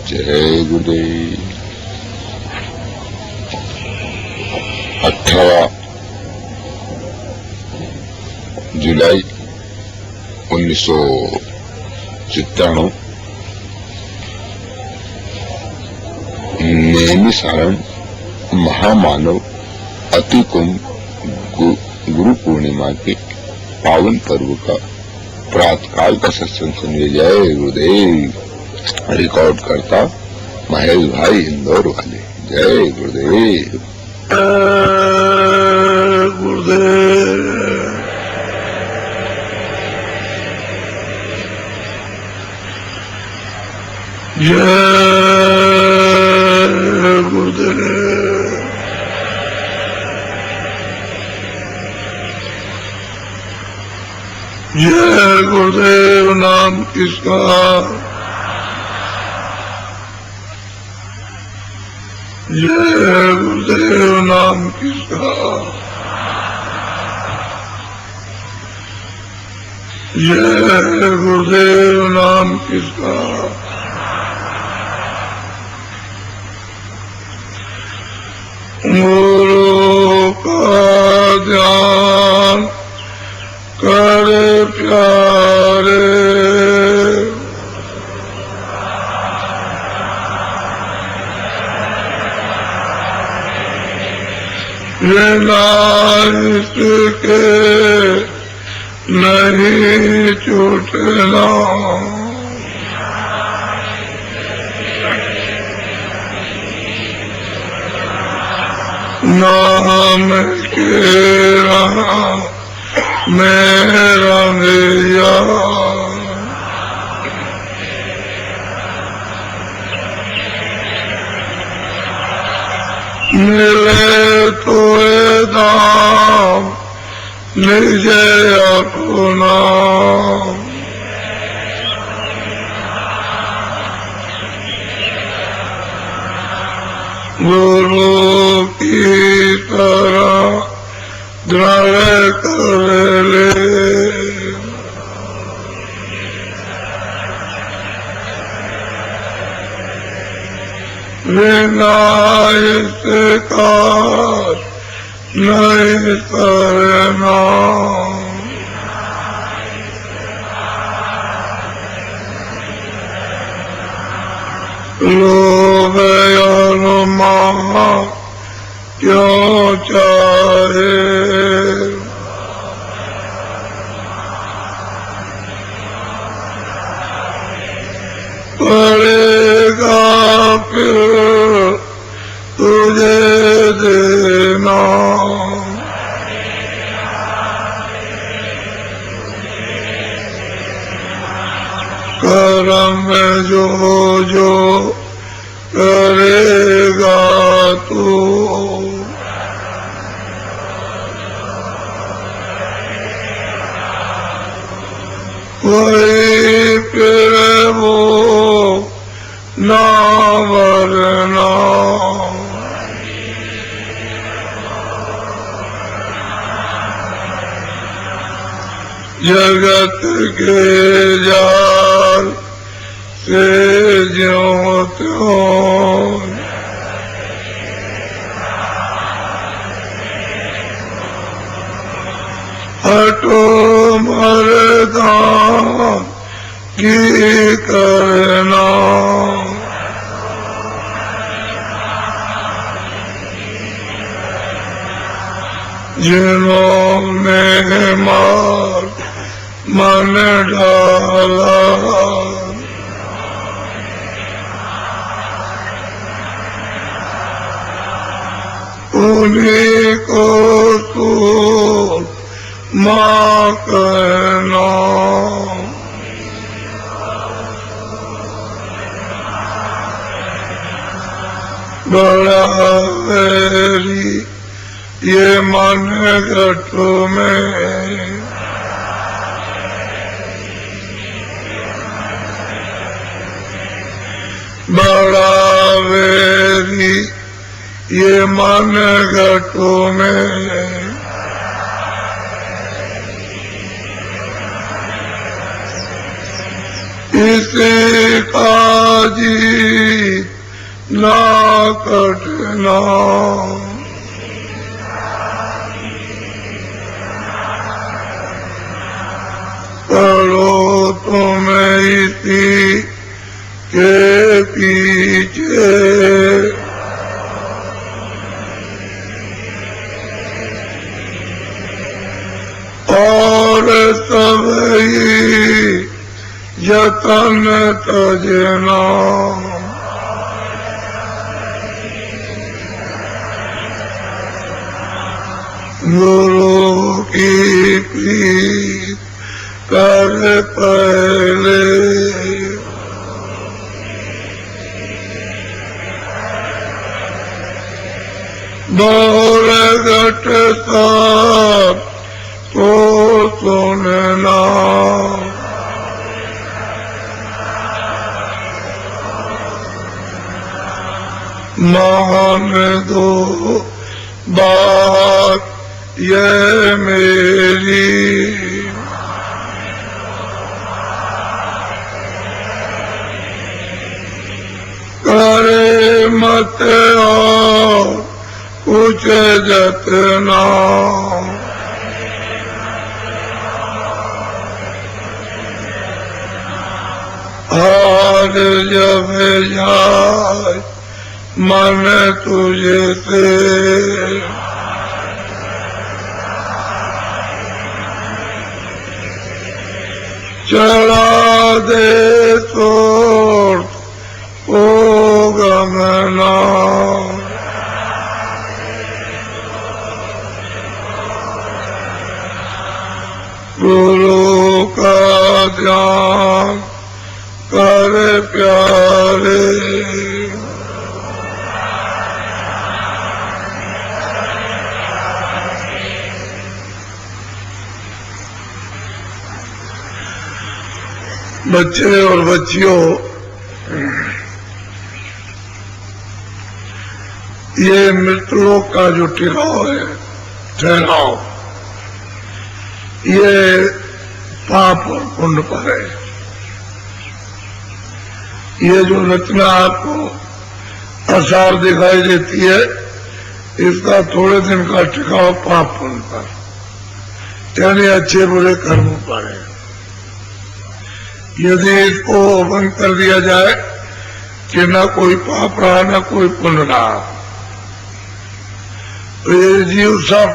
जय गुरुदेव। 18 जुलाई 1997 नैमिषारण्य महामानव अति कुंभ गुरु पूर्णिमा के पावन पर्व का प्रातःकाल का सत्संग सुनिए। जय गुरुदेव। रिकॉर्ड करता महेश भाई इंदौर वाले। जय गुरुदेव। गुरुदेव जय गुरुदेव। जय गुरुदेव नाम किसका, जय गुरुदेव नाम किसका, जय गुरुदेव नाम किसका। गुरु का ध्यान करे प्यारे, बिना इसके नहीं छूटना। नाम के मेरा नैया, मिले तो दाम निजे अपना। गुरु की तरह दृढ़ कर ले, बिना इसका नहीं करना। लोभ अनुमान क्यों चाहे, पड़ेगा फिर तुझे देना। कर्म में जो जो करेगा तू, वही फिर वो ना मरना। जगत के जाल से ज्यों त्यों हटो मर्दान की करना। जिन्होंने मार मन डाला, उन्हीं को तू माँ कहना। बड़ा मेरी ये मन घटो में, बड़ा वेरी ये मन घटो में। किसी काजी ना कटना, पढ़ो तुम्हें इसी के पीछे, और सभी यतन तजना, गुरु की प्रीत कर पहले, बोल घट सब तो सुनना, मान दो बात ये मेरी, करे मत और कुछ जतना, आज जब जाए मन तुझे से, चढ़ा दे तोड़ ओ गमना, गुरु का ध्यान कर प्यारे, बच्चे और बच्चियों, ये मृतलोक का जो ठहराव है, ठहराव, ये पाप और पुण्य पर है। ये जो रचना आपको आसार दिखाई देती है, इसका थोड़े दिन का टिकाव पाप पुण्य पर, यानी अच्छे बुरे कर्मों पर है। यदि इसको बंद कर दिया जाए कि न कोई पाप रहा न कोई पुण्य रहा, तो ये जीव सब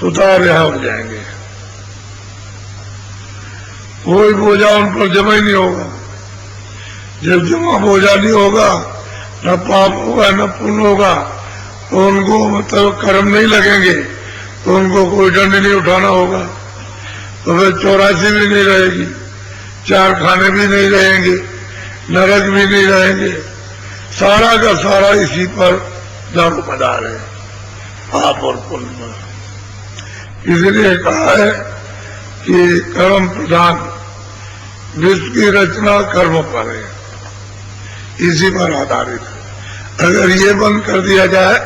सुधार रिहा हो जाएंगे, कोई बोझा उन पर जमा ही नहीं होगा। जब जमा बोझा नहीं होगा, न पाप होगा न पुण्य होगा, तो उनको मतलब कर्म नहीं लगेंगे, तो उनको कोई दंड नहीं उठाना होगा, तो फिर 84 भी नहीं रहेगी, 4 खाने भी नहीं रहेंगे, नरक भी नहीं रहेंगे, सारा का सारा इसी पर दारोमदार है, पाप और पुण्य पर। इसलिए कहा है कि कर्म प्रधान, विश्व की रचना कर्म पर है, इसी पर आधारित है। अगर ये बंद कर दिया जाए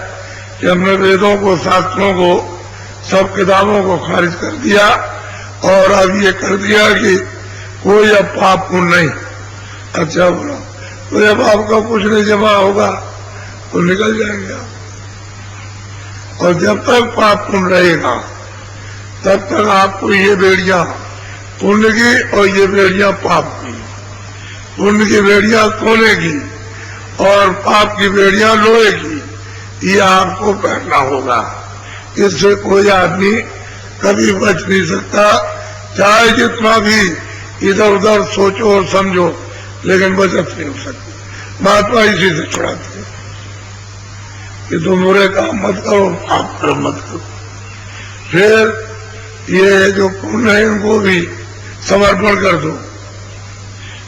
कि हमने वेदों को, शास्त्रों को, सब किताबों को खारिज कर दिया और अब ये कर दिया कि कोई अब पाप पुण्य नहीं, अच्छा बोला तो जब आपका कुछ नहीं जमा होगा तो निकल जाएंगे आप। और जब तक पाप पुण्य रहेगा तब तक आपको ये बेड़ियां पुण्य की और ये बेड़ियां पाप की, पुण्य की बेड़ियां सोने की और पाप की बेड़ियां लोहे की, ये आपको पहनना होगा। इससे कोई आदमी कभी बच नहीं सकता, चाहे जितना भी इधर उधर सोचो और समझो, लेकिन बचत नहीं हो सकती। महात्मा इसी से छुड़ाते हैं कि तुम बुरे काम मत करो, पाप कर्म मत करो। फिर ये जो पुण्य है इनको भी समर्पण कर दो,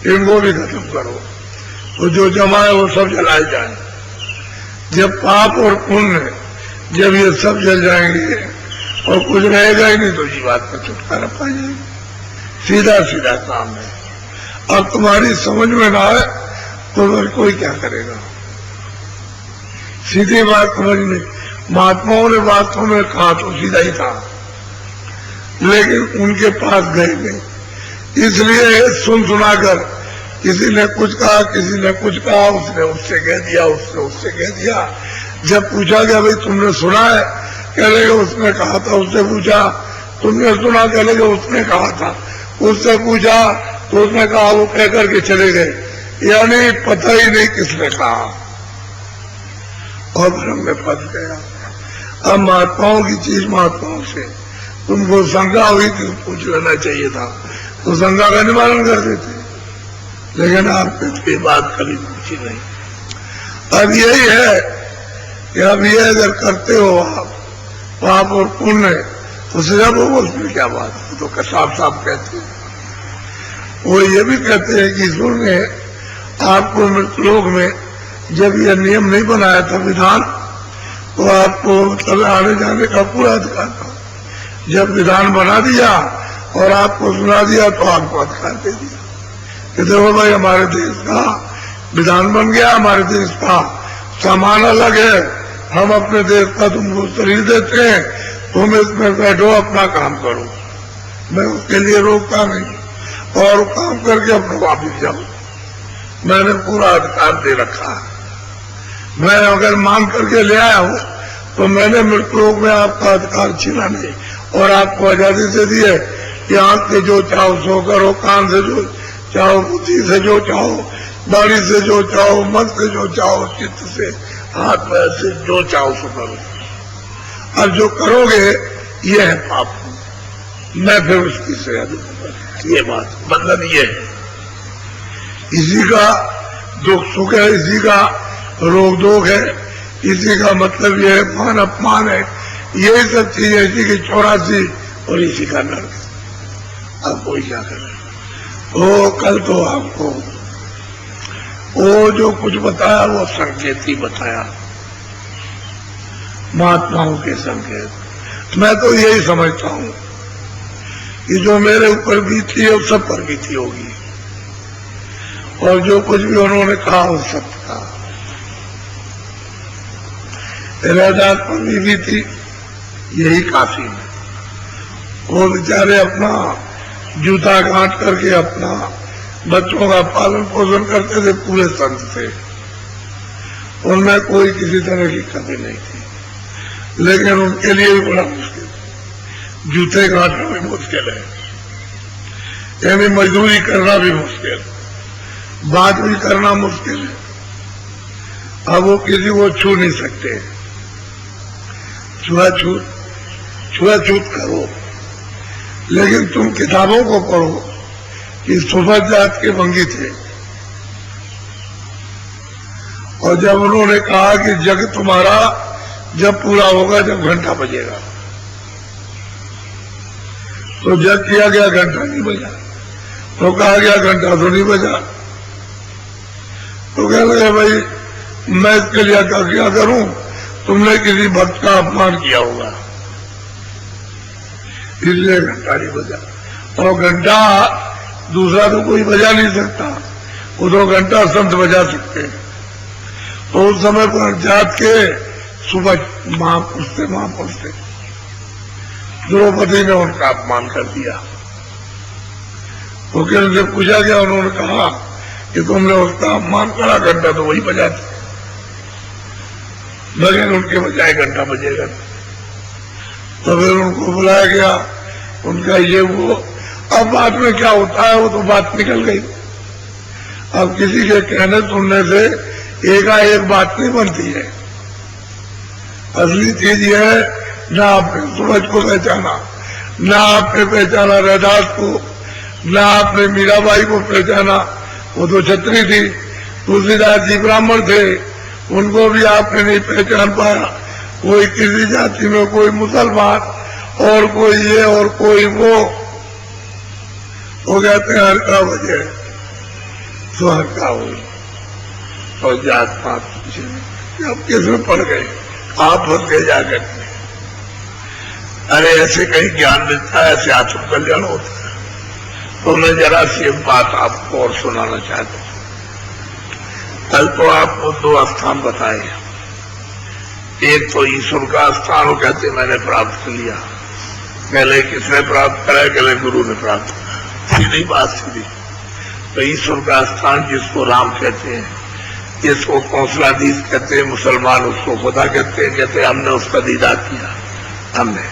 इनको भी खत्म करो, तो जो जमा है वो सब जलाए जाए। जब पाप और पुण्य जब ये सब जल जाएंगे और कुछ रहेगा ही नहीं, तो जीवात्मा छुटकारा पा जाएगी। सीधा सीधा काम है। अब तुम्हारी समझ में ना आए तो फिर कोई क्या करेगा। सीधी बात समझ में, महात्माओं ने वास्तव में कहा तो सीधा ही था, लेकिन उनके पास गए नहीं, इसलिए सुन सुनाकर किसी ने कुछ कहा, किसी ने कुछ कहा, उसने उससे कह दिया, उसने उससे कह दिया। जब पूछा गया भाई तुमने सुना है, कह लगे उसने कहा था। उससे पूछा तुमने सुना, कह लगे उसने कहा था। उससे पूछा तो उसने कहा, वो कह करके चले गए। यानी पता ही नहीं किसने कहा और भ्रम में फंस गया। अब महात्माओं की चीज महात्माओं से तुमको शंका हुई तो पूछ लेना चाहिए था, तो शंका का निवारण कर देते। लेकिन आपने तो ये बात कभी पूछी नहीं। अब यही है कि अब ये अगर करते हो आप पाप और पुण्य तो सजा भोगो, उसमें क्या बात है, तो साफ साफ कहते हैं। वो ये भी कहते हैं कि ईश्वर ने आपको मृतलोक में जब यह नियम नहीं बनाया था विधान, तो आपको मतलब आने जाने का पूरा अधिकार था। जब विधान बना दिया और आपको सुना दिया तो आपको अधिकार दे दिया कि देखो भाई हमारे देश का विधान बन गया, हमारे देश का सामान अलग है, हम अपने देश का तुमको शरीर देते हैं, तुम इसमें बैठो अपना काम करो, मैं उसके लिए रोकता नहीं और काम करके अपना वापिस जाओ। मैंने पूरा अधिकार दे रखा है। मैं अगर मांग करके ले आया हूं तो मैंने मृतलोक में आपका अधिकार छीना नहीं और आपको आजादी से दी है कि आंख से जो चाहो सो करो, कान से जो चाहो, बुद्धि से जो चाहो, दाढ़ी से जो चाहो, मन से जो चाहो, चित्त से, हाथ पैर से जो चाहो सो करो। और जो करोगे ये है पाप, मैं फिर उसकी सजा दूंगा। ये बात बंधन ये है, इसी का दुख सुख है, इसी का रोग दोग है, इसी का मतलब ये है मान अपमान है, यही सब चीजें, इसी की 84 और इसी का नर्क। अब कोई क्या करे। वो कल तो आपको वो जो कुछ बताया वो संकेत ही बताया, महात्माओं के संकेत। मैं तो यही समझता हूं कि जो मेरे ऊपर बीती है वो सब पर बीती होगी और जो कुछ भी उन्होंने कहा वो सब था। रैदास पर भी बीती, यही काफी है। वो बेचारे अपना जूता गांठ करके अपना बच्चों का पालन पोषण करते थे, पूरे संत थे, उनमें कोई किसी तरह की कमी नहीं थी, लेकिन उनके लिए भी बड़ा मुश्किल, जूते गांठना भी मुश्किल है, यानी मजदूरी करना भी मुश्किल, बात भी करना मुश्किल है। अब वो किसी को छू नहीं सकते, छुआछूत करो, लेकिन तुम किताबों को पढ़ो कि सुफत जात के बंगी थे और जब उन्होंने कहा कि जग तुम्हारा जब पूरा होगा जब घंटा बजेगा, तो जग किया गया घंटा नहीं बजा, तो कहा गया घंटा तो नहीं बजा, तो कह लगे भाई मैं इसके लिए क्या करूं, तुमने किसी भक्त का अपमान किया होगा इसलिए घंटा नहीं बजा। और घंटा दूसरा तो कोई बजा नहीं सकता, वो तो घंटा संत बजा सकते हैं। तो उस समय पर जात के सुबह महापुरुष थे, द्रौपदी ने उनका अपमान कर दिया। तो उनसे पूछा गया, उन्होंने कहा कि तुमने उसका अपमान करा, घंटा तो वही बजाते, लेकिन उनके बजाय घंटा बजेगा। तो फिर उनको बुलाया गया, उनका ये वो, अब बात में क्या होता है वो तो बात निकल गई। अब किसी के कहने सुनने से एकाएक बात नहीं बनती है। असली चीज ये है, ना आपने सूरज को पहचाना, ना आपने पहचाना रैदास को, ना आपने मीराबाई को पहचाना, वो तो छत्री थी, तुलसीदास जी ब्राह्मण थे, उनको भी आपने नहीं पहचान पाया। कोई किसी जाति में, कोई मुसलमान और कोई ये और कोई वो कहते हैं हर का वजह तो हर का हुई और जात पात पूछे अब किसमें पड़ गए, आप फंस गए जाकर। अरे ऐसे कहीं ज्ञान मिलता है, ऐसे आत्म कल्याण होता है। तो मैं जरा सी एक बात आपको और सुनाना चाहता हूं। कल तो आपको 2 स्थान बताए, एक तो ईश्वर का स्थान वो कहते मैंने प्राप्त कर लिया, कहले किसने प्राप्त करा, कहले गुरु ने प्राप्त करा, सीधी बात सीधी। तो ईश्वर का स्थान जिसको राम कहते हैं, जिसको कौंसलाधीश कहते हैं मुसलमान, उसको खुदा कहते हैं। कहते हैं हमने उसका दीदार किया, हमने।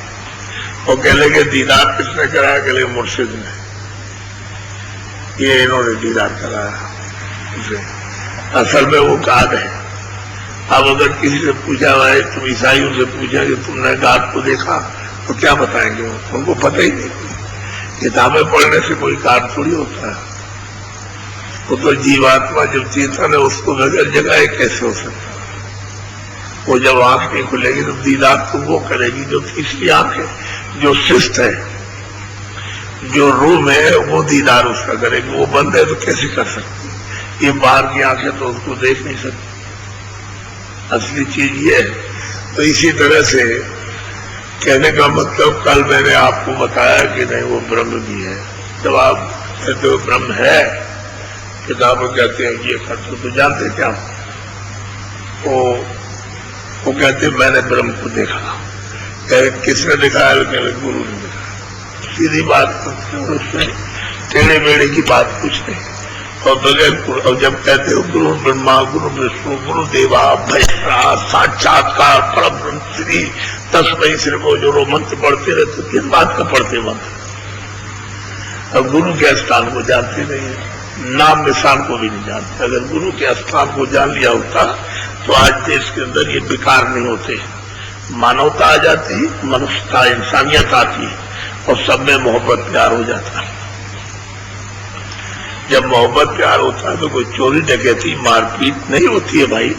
वो कह लेंगे दीदार किसने कराया? कह लेंगे मुर्शिद ने, ये इन्होंने दीदार कराया उसे। असल में वो गाद है। अब अगर किसी से पूछा हुआ है, तुम ईसाइयों से पूछा कि तुमने गाद को देखा, तो क्या बताएंगे? उनको पता ही नहीं। किताबें पढ़ने से कोई कार्य थोड़ी होता है। वो तो जीवात्मा जब चेतन है उसको बगैर जगाए कैसे हो सकता है? वो जब आंख नहीं खुलेगी तो दीदार तो वो करेगी जो तीसरी आंख है, जो शिष्ट है, जो रूम है, वो दीदार उसका करेगी। वो बंद है तो कैसे कर सकती? ये बाहर की आंखें तो उसको देख नहीं सकती। असली चीज ये है। तो इसी तरह से कहने का मतलब, कल मैंने आपको बताया कि नहीं वो ब्रह्म भी है। जब आप कहते हो ब्रह्म है, किताबें कहते हैं ये करते तो जानते क्या? वो कहते मैंने ब्रह्म को देखा। किसने दिखाया? गुरु ने दिखाया। सीधी बात उसमें टेढ़े मेढ़े की बात कुछ नहीं। और बगैर, और जब कहते हो गुरु ब्रह्मा गुरु विष्णु गुरु देवा महेश्वरा साक्षात्कार परम ब्रह्म श्री तस्मै श्री को जो मंत्र पढ़ते रहते, किस बात का पढ़ते मंत्र? अब गुरु के स्थान को जानते नहीं है, नाम निशान को भी नहीं जानते। अगर गुरु के स्थान को जान लिया होता तो आज देश के अंदर ये विकार नहीं होते, मानवता आ जाती, मनुष्यता इंसानियत आती और सब में मोहब्बत प्यार हो जाता। जब मोहब्बत प्यार होता है तो कोई चोरी डकैती मारपीट नहीं होती है भाई।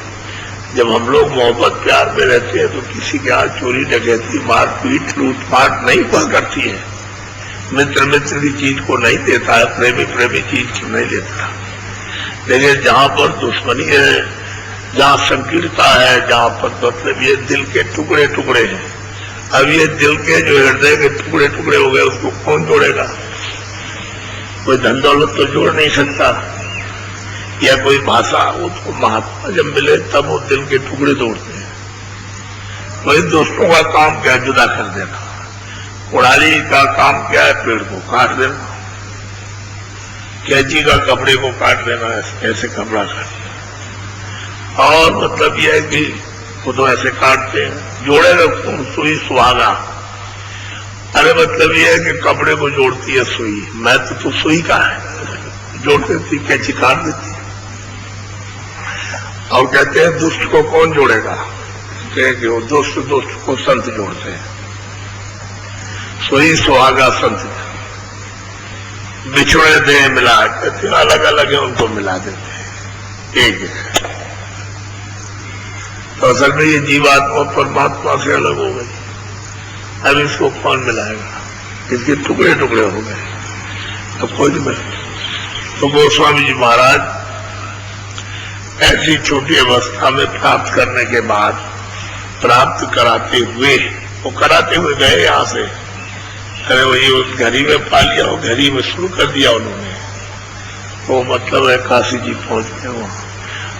जब हम लोग मोहब्बत प्यार में रहते हैं तो किसी के यहाँ चोरी डकैती मारपीट लूटपाट नहीं हुआ करती है। मित्र मित्र की चीज को नहीं देता है, प्रेमी प्रेमी चीज को नहीं देता। लेकिन जहां पर दुश्मनी है, जहां संकीर्णता है, जहां पर मतलब ये दिल के टुकड़े टुकड़े हैं। अब ये दिल के जो हृदय के टुकड़े टुकड़े हो गए, उसको कौन जोड़ेगा? कोई धन दौलत तो जोड़ नहीं सकता, या कोई भाषा। उसको महात्मा जब मिले तब वो दिल के टुकड़े तोड़ते हैं। वही दोस्तों का काम क्या? जुदा कर देना। कुड़ाली का काम क्या है? पेड़ को काट देना। कैंची का कपड़े को काट देना, ऐसे कपड़ा काट। और मतलब यह है कि वो तो ऐसे काटते हैं। जोड़ेगा सुई सुहागा। अरे मतलब यह है कि कपड़े को जोड़ती है सुई। मैं तो सुई का है, जोड़ देती, कैंची काट देती। और कहते हैं दुष्ट को कौन जोड़ेगा? कहते हैं कि वो दोस्त को संत जोड़ते हैं। सुई सुहागा संत बिछड़े दे मिला, कहते हैं अलग अलग है, उनको मिला देते हैं, एक है। तो असल में ये जीवात्मा परमात्मा से अलग हो गई। अब इसको कौन मिलाएगा? इसके टुकड़े टुकड़े हो गए, अब कोई नहीं मिला। तो गोस्वामी जी महाराज ऐसी छोटी अवस्था में प्राप्त करने के बाद, प्राप्त कराते हुए, वो कराते हुए गए यहां से। अरे वही उस घड़ी में पा लिया, वो घड़ी में शुरू कर दिया उन्होंने। वो मतलब है काशी जी पहुंच गए वहां।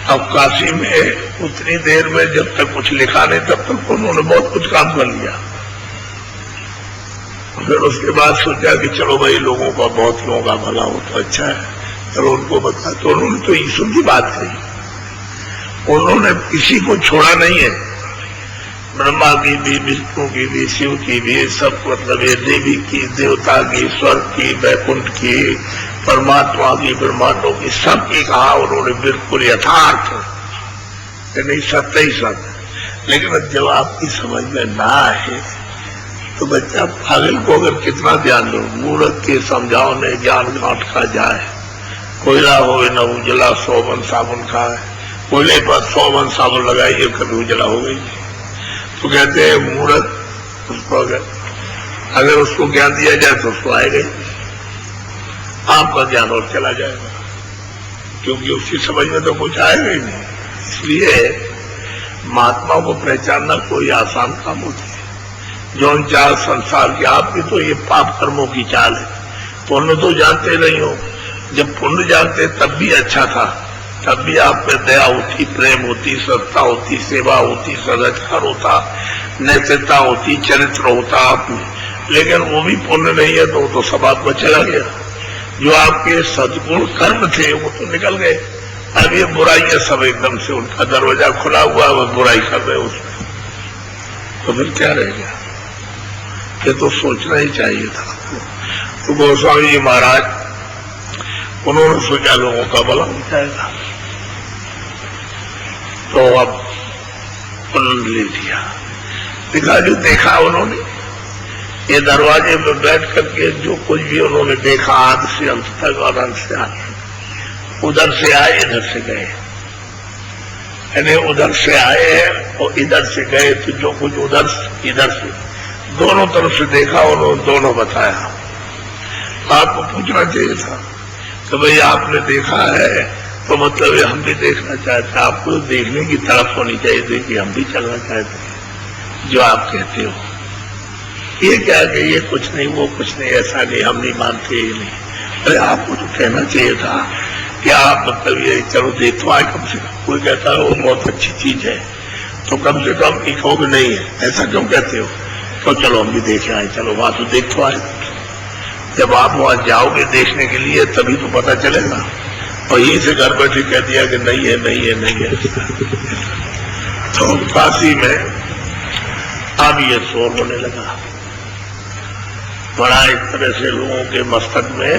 अब काशी में उतनी देर में जब तक कुछ लिखा नहीं तब तक उन्होंने बहुत कुछ काम कर लिया। फिर उसके बाद सोचा कि चलो भाई लोगों का, बहुत लोगों का भला हो तो अच्छा है, चलो उनको बता। तो उन्होंने तो ईश्वर की बात कही। उन्होंने किसी को छोड़ा नहीं है। ब्रह्मा की भी, विष्णु की भी, शिव की भी, सब मतलब ये देवी की, देवता की, स्वर्ग की, वैकुंठ की, परमात्मा की, ब्रह्मांडों की, सबकी कहा उन्होंने बिल्कुल यथार्थ, नहीं सत्य ही सत्य। लेकिन जब आपकी समझ में ना आए तो बच्चा पागल को अगर कितना ध्यान दो, मूर्ख के समझाओ ने ज्ञान गांठ खा जाए। कोयला हो न उजला 100 मन साबुन खाए, कोयले पर 100 मन साबुन लगाइए कभी उजला हो गई। तो कहते हैं मूर्ख उसको अगर उसको ज्ञान दिया जाए तो उसको आएगा ही, आपका ज्ञान और चला जाएगा, क्योंकि उसकी समझ में तो कुछ आएगा ही नहीं। इसलिए महात्मा को पहचानना कोई आसान काम होती है। जौन चाल संसार की, आपकी तो ये पाप कर्मों की चाल है। पुण्य तो जानते नहीं हो, जब पुण्य जानते तब भी अच्छा था, तब भी आप में दया होती, प्रेम होती, सत्ता होती, सेवा होती, सदाचार होता, नैतिकता होती, चरित्र होता आप में। लेकिन वो भी पुण्य नहीं है तो सब आपको चला गया। जो आपके सद्गुण कर्म थे वो तो निकल गए। अब ये बुराइयां सब एकदम से उनका दरवाजा खुला हुआ, वो बुराई कर रहे उसमें, तो फिर क्या रह गया? ये तो सोचना ही चाहिए था। तो गोस्वामी जी महाराज उन्होंने सोचा लोगों का भला हो जाएगा, तो अब उन्होंने ले लिया। देखा जो देखा उन्होंने, ये दरवाजे में बैठ करके जो कुछ भी उन्होंने देखा आदि से अंत तक और अंत से आगे, उधर से आए इधर से गए, यानी उधर से आए हैं और इधर से गए, तो जो कुछ उधर इधर से दोनों तरफ से देखा उन्होंने दोनों बताया। आपको पूछना चाहिए था कि भाई आपने देखा है तो मतलब ये हम भी देखना चाहते, आपको देखने की तरफ होनी चाहिए थी कि हम भी चलना चाहते हैं। जो आप कहते हो ये क्या कि ये कुछ नहीं वो कुछ नहीं, ऐसा नहीं, हम नहीं मानते, ये नहीं। अरे आपको तो कहना चाहिए था कि आप मतलब ये चलो देख तो आए कम से कम। कोई कहता है वो बहुत अच्छी चीज है तो कम से कम एक हो नहीं है, ऐसा क्यों कहते हो? तो चलो हम भी देख आए, चलो वहां तो देख तो आए। जब आप वहां जाओगे देखने के लिए तभी तो पता चलेगा, और यहीं से घर बैठे कह दिया कि नहीं है नहीं है नहीं है। तो काशी में अब ये शोर होने लगा, बड़ा एक तरह से लोगों के मस्तक में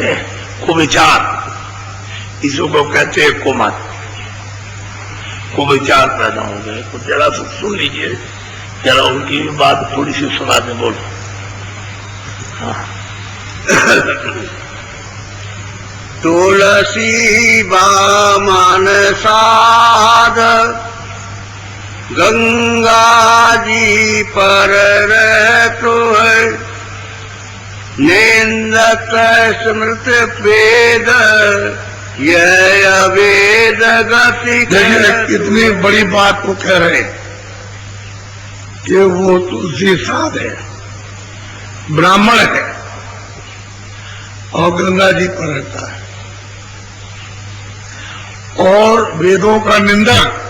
कुविचार, इसको कहते हैं कुमत, कुविचार पैदा हो गए। तो जरा सा सुन लीजिए, जरा उनकी बात थोड़ी सी सुना दें, बोलो। हाँ। तुलसी बामन साध गंगा जी पर रहतो है, निंदक स्मृत वेद यह अवेद गति। देखिए कितनी बड़ी बात को कह रहे हैं कि वो तुलसी साध है, ब्राह्मण है और गंगा जी पर रहता है, और वेदों का निंदक,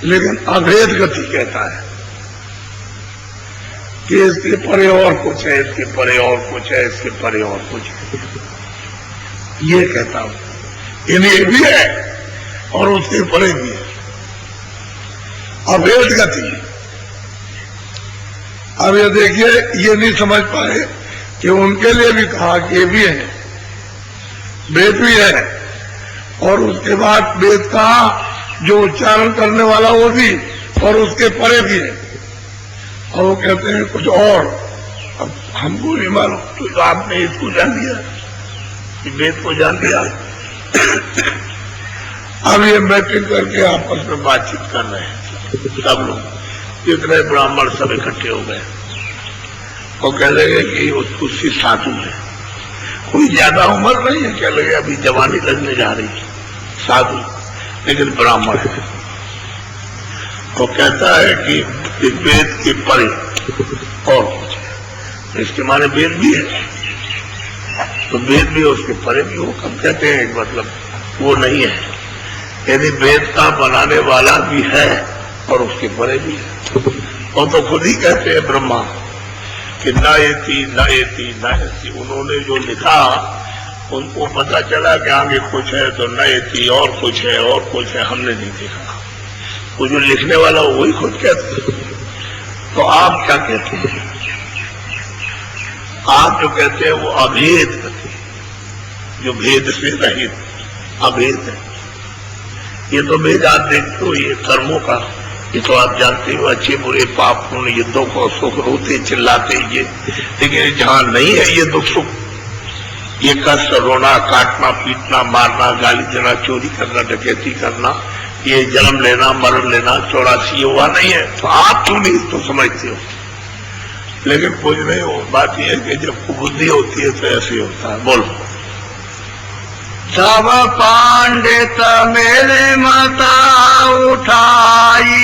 लेकिन अभेद गति कहता है कि इसके परे और कुछ है, इसके परे और कुछ है, इसके परे और कुछ है, ये कहता हूं। यानी ये भी है और उसके परे भी है, अभेद गति। अब ये देखिए, ये नहीं समझ पाए कि उनके लिए भी कहा कि ये भी है, वेद भी है, और उसके बाद वेद का जो उच्चारण करने वाला वो भी, और उसके परे भी है, और वो कहते हैं कुछ और। अब हमको नहीं मालूम, तो आपने इसको जान लिया, वेद को जान लिया। अब ये मैट्रिक करके आपस में बातचीत कर रहे हैं सब लोग, जितने ब्राह्मण सब इकट्ठे हो गए, वो कह लगे कि उसकी साधु है, कोई ज्यादा उम्र नहीं है, कह लगे अभी जवानी लगने जा रही है, साधु लेकिन ब्राह्मण है। वो कहता है कि वेद के परे और कुछ है, इसके माने वेद भी है, तो वेद भी उसके परे भी हो, कब कहते हैं मतलब वो नहीं है, यदि वेद का बनाने वाला भी है और उसके परे भी है। और तो खुद ही कहते हैं ब्रह्मा कि नायति नायति नायति, उन्होंने जो लिखा उनको पता चला कि आगे कुछ है, तो नायति और कुछ है और कुछ है, हमने नहीं देखा। वो जो लिखने वाला वही खुद कहते हैं। तो आप क्या कहते हैं? आप जो कहते हैं वो अभेद कहते हैं, जो भेद से रहित अभेद है। ये तो भेद आप देखते हो, ये कर्मों का, ये तो आप जानते हो, अच्छे बुरे पाप पुण्य युद्धों को सुख रोते चिल्लाते ये, लेकिन जहां नहीं है ये दुख सुख, ये कष्ट रोना काटना पीटना मारना गाली देना चोरी करना डकैती करना, ये जन्म लेना मरण लेना 84 हुआ नहीं है। तो आप क्यों नहीं इसको समझते हो? लेकिन कुछ नहीं हो, बात यह है कि जब बुद्धि होती है तो ऐसे होता है। बोलो। सब पांडित मेरे मता उठाई,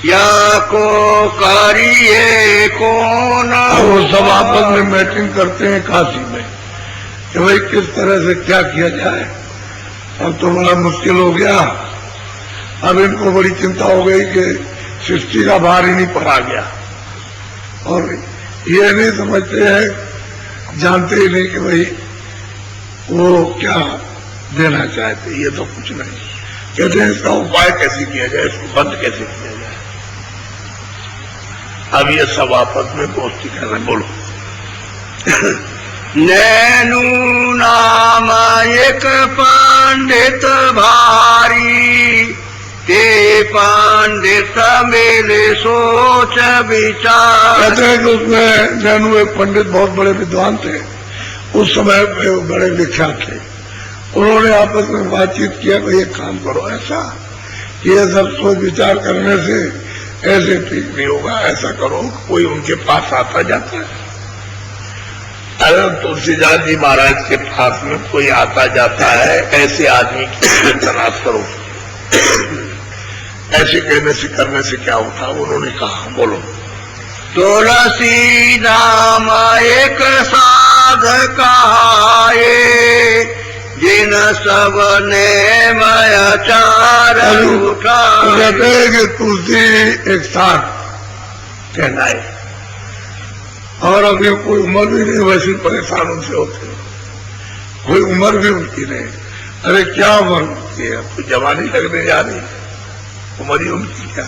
या को करिए कौन। वो सब आपस में मीटिंग करते हैं काशी में कि भाई किस तरह से क्या किया जाए। अब तो बड़ा मुश्किल हो गया, अब इनको बड़ी चिंता हो गई कि सृष्टि का भार ही नहीं पड़ा गया, और ये नहीं समझते हैं, जानते ही नहीं कि भाई वो क्या देना चाहते, ये तो कुछ नहीं। कहते हैं इसका उपाय कैसे किया जाए, इसको बंद कैसे किया जाए। अब ये सब आपस में गोष्ठी कर रहे, बोलो। नैनू नाम एक पंडित भारी, ते पंडित मेरे सोच विचार। कहते हैं कि उसमें नैनू एक पंडित बहुत बड़े विद्वान थे, उस समय बड़े विख्यात थे। उन्होंने आपस में बातचीत किया, भाई एक काम करो ऐसा कि ये सब सोच विचार करने से ऐसे ठीक नहीं होगा, ऐसा करो। कोई उनके पास आता जाता है, अगर तुलसीदास जी महाराज के पास में कोई आता जाता है, ऐसे आदमी की तलाश करो। ऐसे कहने से करने से क्या होता, उन्होंने कहा, बोलो। तुलसी नाम एक साधक आए, जिन सब ने माया चार उठा। कहते हैं कि तुलसी एक साथ कहलाए, और अभी कोई उम्र भी नहीं, वैसे परेशान उनसे होते, कोई उम्र भी उनकी नहीं। अरे क्या उम्र उनकी है, तो जवानी लगने जा रही, उम्र ही उनकी क्या।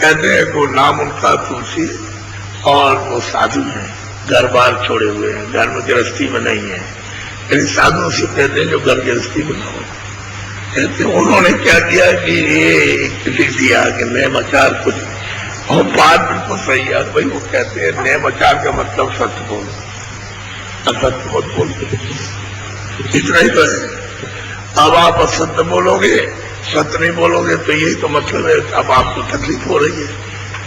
कहते हैं कि नाम उनका तुलसी, और वो साधु हैं, घर बार छोड़े हुए हैं, घर में गृहस्थी में नहीं है। लेकिन साधु से कहते हैं जो घर गृहस्थी में ना हो। कहते उन्होंने क्या किया कि ये लिख दिया कि नेमाचार कुछ, और बात बिल्कुल सही है भाई। वो कहते हैं नेमाचार का मतलब सत्य बोलो, असत्य मत बोलो, इतना ही तो है। अब आप असत्य बोलोगे, सत्य नहीं बोलोगे, तो यही तो मतलब है। अब आपको तकलीफ हो रही है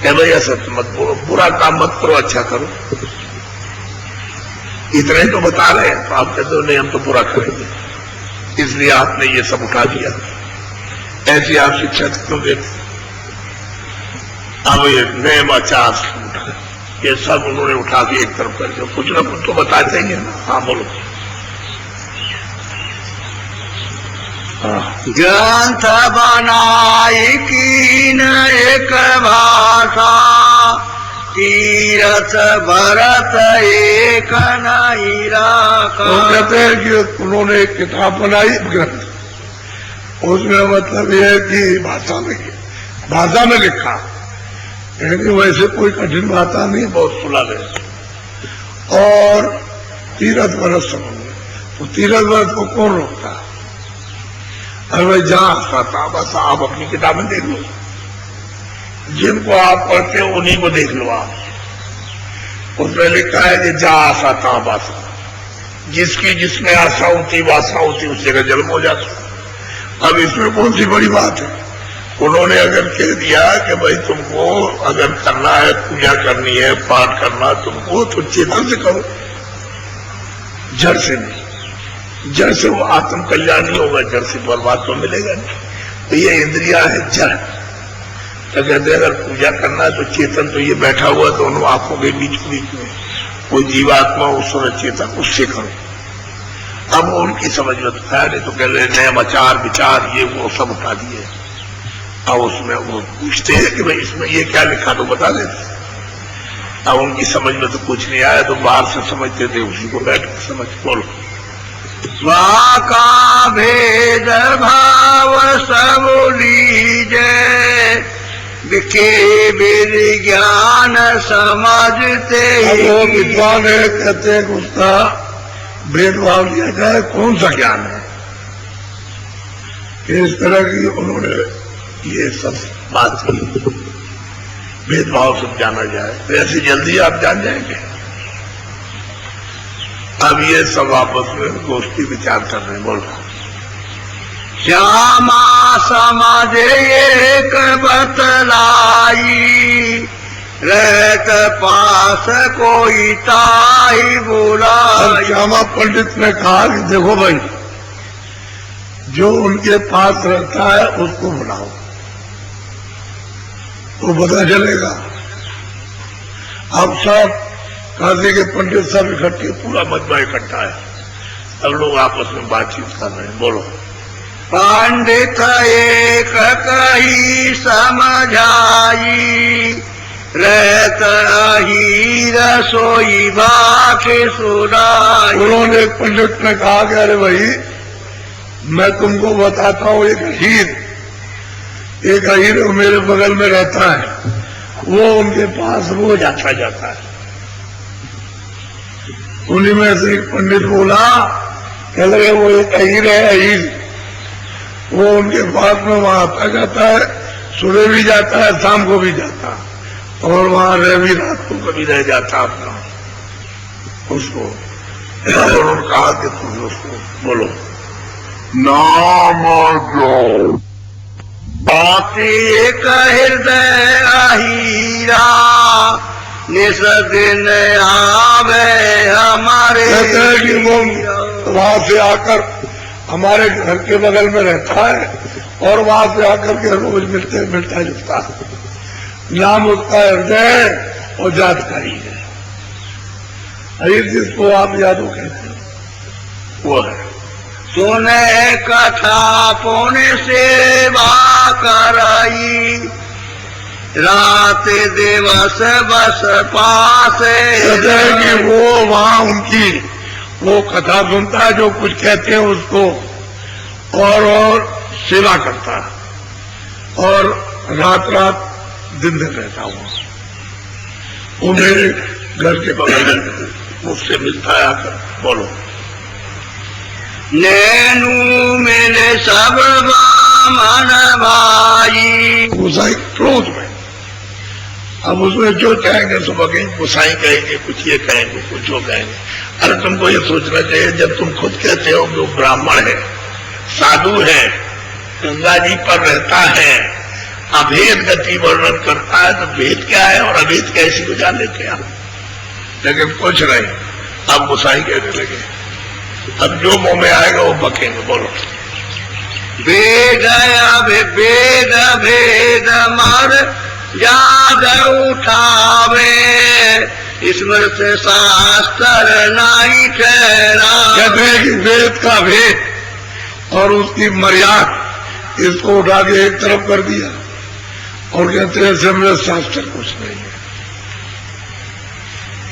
कि भाई असत्य मत बोलो, बुरा काम मत करो, अच्छा करो, इतना ही तो बता रहे हैं। तो आप कहते हो नहीं हम तो बुरा करेंगे, इसलिए आपने ये सब उठा दिया। ऐसी आप शिक्षा क्यों देते। अब ये नेमाचार उठा, ये सब उन्होंने उठा के एक तरफ करके कुछ ना कुछ तो बताते ही है ना। हाँ बोलो। ग्रंथ बनाई कीन एक भाषा, तीरथ भरत एक नहीं राखा। तो कहते हैं कि उन्होंने एक किताब बनाई ग्रंथ, उसमें मतलब यह है कि भाषा में लिखा, यानी वैसे कोई कठिन भाषा नहीं, बहुत सुलभ है। और तीरथ भरत समझ, तो तीरथ भरत को कौन रोकता। अरे भाई जहां आता बस आप अपनी किताबें देख लो, जिनको आप पढ़ते हो उन्हीं को देख लो आप। उसमें लिखा है कि जा आशा ता बासा, जिसकी जिसमें आशा होती वासा होती उस जगह जन्म हो जाता। अब इसमें कौन सी बड़ी बात है। उन्होंने अगर कह दिया कि भाई तुमको अगर करना है, पूजा करनी है, पाठ करना तुमको, तो चेतन से करो, जड़ से नहीं। जड़ से वो आत्म कल्याण नहीं होगा, जड़ से बर्बाद तो मिलेगा नहीं। तो ये इंद्रिया है जड़। तो कहते अगर पूजा करना है तो चेतन तो ये बैठा हुआ दोनों आंखों के बीच में वो जीवात्मा उस समय चेतन, उससे करो। अब उनकी समझ में तो है नहीं, तो कह रहे नेमाचार विचार ये वो सब उठा दिए। अब उसमें वो पूछते हैं कि भाई इसमें ये क्या लिखा, तो बता देते। अब उनकी समझ में तो कुछ नहीं आया, तो बाहर से समझते थे, उसी को बैठ के समझ। बोलो। स्वाका भेद भाव सब लीजे, विखे विज्ञान समझते ही। वो विद्वान है, कहते हैं कि उसका भेदभाव लिया जाए, कौन सा ज्ञान है। इस तरह की उन्होंने ये सब बात की, भेदभाव सब जाना जाए, तो ऐसी जल्दी आप जान जाएंगे। अब ये सब आपस में गोष्ठी विचार कर रहे हैं। बोल श्यामा समझ एक बतलाई, रहत पास कोई ताई बुलाई। श्यामा पंडित ने कहा कि देखो भाई, जो उनके पास रहता है उसको बुलाओ, तो पता चलेगा। अब सब काशी के पंडित सब इकट्ठे, पूरा मजमा इकट्ठा है, सब लोग आपस में बातचीत कर रहे हैं। बोलो। पंडित एक कही समझाई, रहत ही रसोई भाखे सुनाई। उन्होंने एक पंडित ने कहा कि अरे भाई मैं तुमको बताता हूँ, एक अहीर मेरे बगल में रहता है, वो उनके पास रोज आता जाता है। उन्हीं में से एक पंडित बोला, कह लगे वो एक अहीर है, अहीर वो उनके पास में वहां आता जाता है, सुबह भी जाता है, शाम को भी जाता है, और वहां रह भी रात को कभी रह जाता अपना उसको। और उन्होंने कहा कि तुम उसको बोलो नाम जो बाती एक हृदय अहीरा निस दिन आवे हमारे। कहते हैं कि वो वहां से आकर हमारे घर के बगल में रहता है, और वहां से आकर के रोज मिलता जुलता है। नाम उसका हृदय और जात का ही है। अहीर जिसको आप यादव कहते हैं वो है। सुने कथा पुण्य सेवा कराई रात दिवस बस पासे। कहते हैं कि वो वहां उनकी वो कथा सुनता है, जो कुछ कहते हैं उसको, और सेवा करता है, और रात दिन रहता हूँ। वो मेरे घर के बगल में मुझसे मिलता है आकर। बोलो नैनू मिले सब मन भाई। गोसाई क्रोध में, अब उसमें जो चाहेंगे सो बगेंगे, गोसाई कहेंगे, कुछ ये कहेंगे, कुछ वो कहेंगे। अरे तुमको ये सोचना चाहिए, जब तुम खुद कहते हो कि ब्राह्मण है, साधु है, गंगा जी पर रहता है, अभेद गति वर्णन करता है, तो भेद क्या है और अभेद कैसी को जान लेते हैं। लेकिन कुछ नहीं, अब गोसाई कहने लगे, अब जो मुंह में आएगा वो बकेंगे। बोलो वेद भेद भेद मर जाग उठावे स्मृत शास्त्र नहीं ठहरा। कहते हैं कि वेद का भेद और उसकी मर्यादा इसको उठा के एक तरफ कर दिया, और कहते हैं समृत शास्त्र कुछ नहीं है।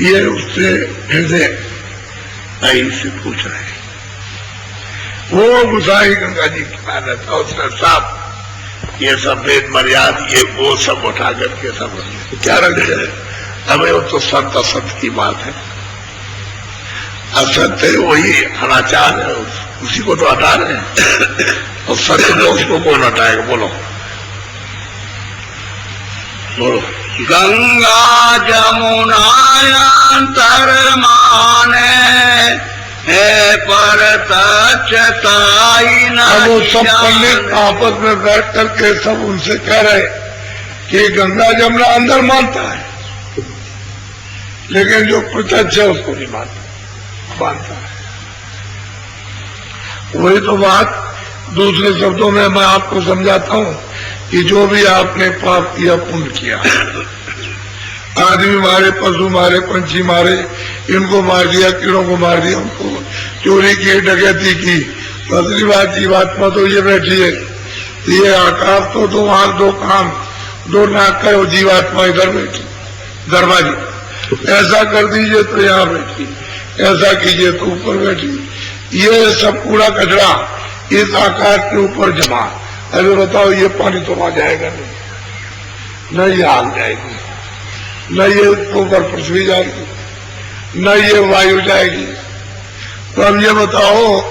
ये उससे हृदय आई से पूछ रहे हैं। वो गुसाई गंगा जी के पास रहता, उसने साहब ये सब वेद मर्यादा ये वो सब उठा करके सब क्या रख दे। हमें वो तो सत्य असत्य की बात है, असत्य वही अनाचार है, उसी को तो हटा रहे हैं, और सत्य को उसको कौन हटाएगा। बोलो बोलो गंगा जमुना अंतर माने है पर तचताई न। अब वो सब पंडित आपस में बैठ करके सब उनसे कह रहे कि गंगा जमुना अंदर मानता है, लेकिन जो प्रत्यक्ष है उसको नहीं मानता है। वही तो बात दूसरे शब्दों में मैं आपको समझाता हूँ कि जो भी आपने पाप किया, पुण्य किया, आदमी मारे, पशु मारे, पंछी मारे, इनको मार दिया, कीड़ों को मार दिया, उनको चोरी की, डकैती की, असली बात जीवात्मा तो ये बैठी है, ये आकाश तो दो आंख, दो कान, दो नाक का, जीवात्मा इधर बैठी दरवाजे। ऐसा कर दीजिए तो यहाँ बैठी, ऐसा कीजिए तो ऊपर बैठी। ये सब कूड़ा कचरा इस आकाश के ऊपर जमा। अरे बताओ, ये पानी तो आ जाएगा नहीं, न ये आग जाएगी, न ये ऊपर पृथ्वी जाएगी, न ये वायु जाएगी। तो अब ये बताओ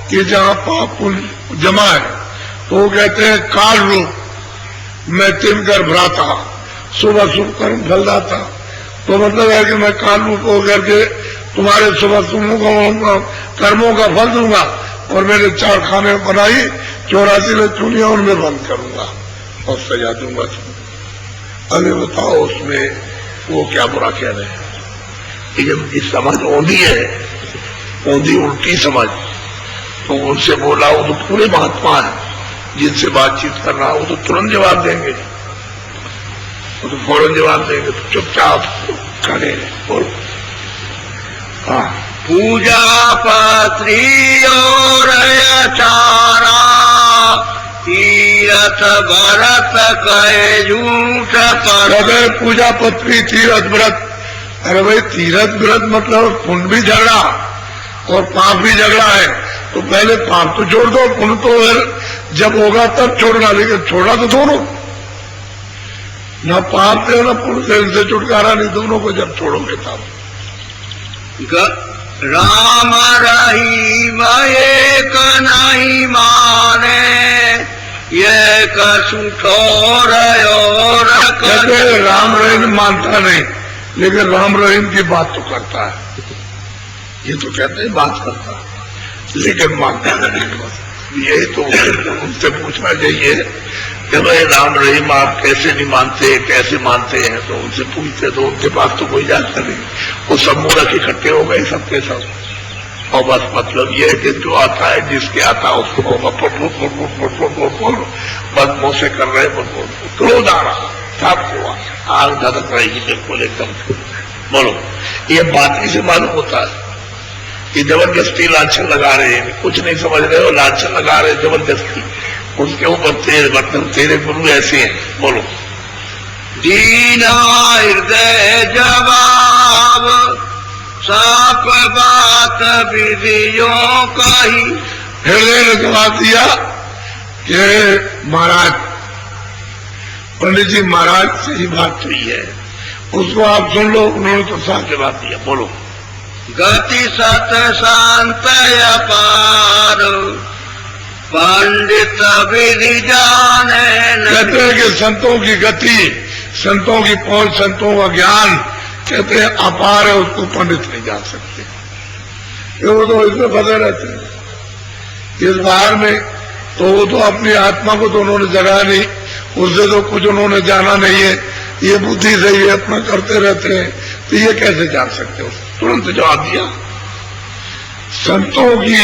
कि जहाँ पाप पुण्य जमा है, तो वो कहते हैं काल रूप मैं तिनकर भ्राता सुबह शुभ कर्म फल दाता। तो मतलब है कि मैं काल रूप हो करके तुम्हारे सुबह शुभ कर्मों का फल दूंगा, और मेरे 4 खाने बनाई, 84 में चुनिया, उनमें बंद करूंगा और सजा दूंगा तुम। अभी बताओ उसमें वो क्या बुरा कह रहे हैं। ये समझ औंधी है, औंधी उल्टी समझ। तो उनसे बोला, वो तो पूरे महात्मा है, जिनसे बातचीत कर रहा, वो तो तुरंत जवाब देंगे, वो तो फौरन जवाब देंगे। तो चुपचाप खड़े बोलो। हाँ, पूजा पत्री और चारा तीर तीरथ भरत कहे झूठ पर। अरे पूजा पत्री तीरथ व्रत, अरे भाई तीरथ व्रत मतलब पुण्य भी झगड़ा और पाप भी झगड़ा है, तो पहले पाप तो छोड़ दो, पुण्य तो फिर जब होगा तब छोड़ना, लेकिन छोड़ना तो दोनों, न पाप से न पुण्य से, इनसे छुटकारा नहीं, दोनों को जब छोड़ोगे तब। राम रहीम एक नहीं माने, ये कसु ठोर और कहते राम रहीम मानता नहीं, लेकिन राम रहीम की बात तो करता है। ये तो कहते हैं बात करता है लेकिन मानता नहीं। यही तो उनसे पूछना चाहिए कि भाई राम रहीम आप कैसे नहीं मानते, कैसे मानते हैं, तो उनसे पूछते तो उनके पास तो कोई जानता नहीं, वो सब मूर्ख इकट्ठे हो गए सबके सब, और बस मतलब ये है कि जो आता है जिसके आता है उसको होगा बस मुंह से कर रहे, क्रोध आ रहा सबको, आग धड़क रही बिल्कुल एकदम। बोलो ये बात ही से मालूम होता है कि जबरदस्ती लाछन लगा रहे हैं, कुछ नहीं समझ रहे हो, लाछन लगा रहे जबरदस्ती, उसके ऊपर तेरे मतलब तेरे गुरु ऐसे हैं। बोलो दीना हृदय जवाब साफ बात विधियों का ही। हृदय ने जवाब दिया कि महाराज पंडित जी महाराज से ही बात हुई है, उसको आप सुन लो। उन्होंने तो साफ जवाब दिया। बोलो गति सत शांत अपार पंडित विधि जाने। कहते हैं कि संतों की गति, संतों की पहुंच, संतों का ज्ञान कहते हैं अपार है, उसको पंडित नहीं जान सकते। वो तो इसमें फंसे रहते हैं इस बाहर में, तो वो तो अपनी आत्मा को तो उन्होंने जगा नहीं, उससे तो कुछ उन्होंने जाना नहीं है, ये बुद्धि से ये अपना करते रहते हैं, तो ये कैसे जान सकते हो। तुरंत जवाब दिया संतों की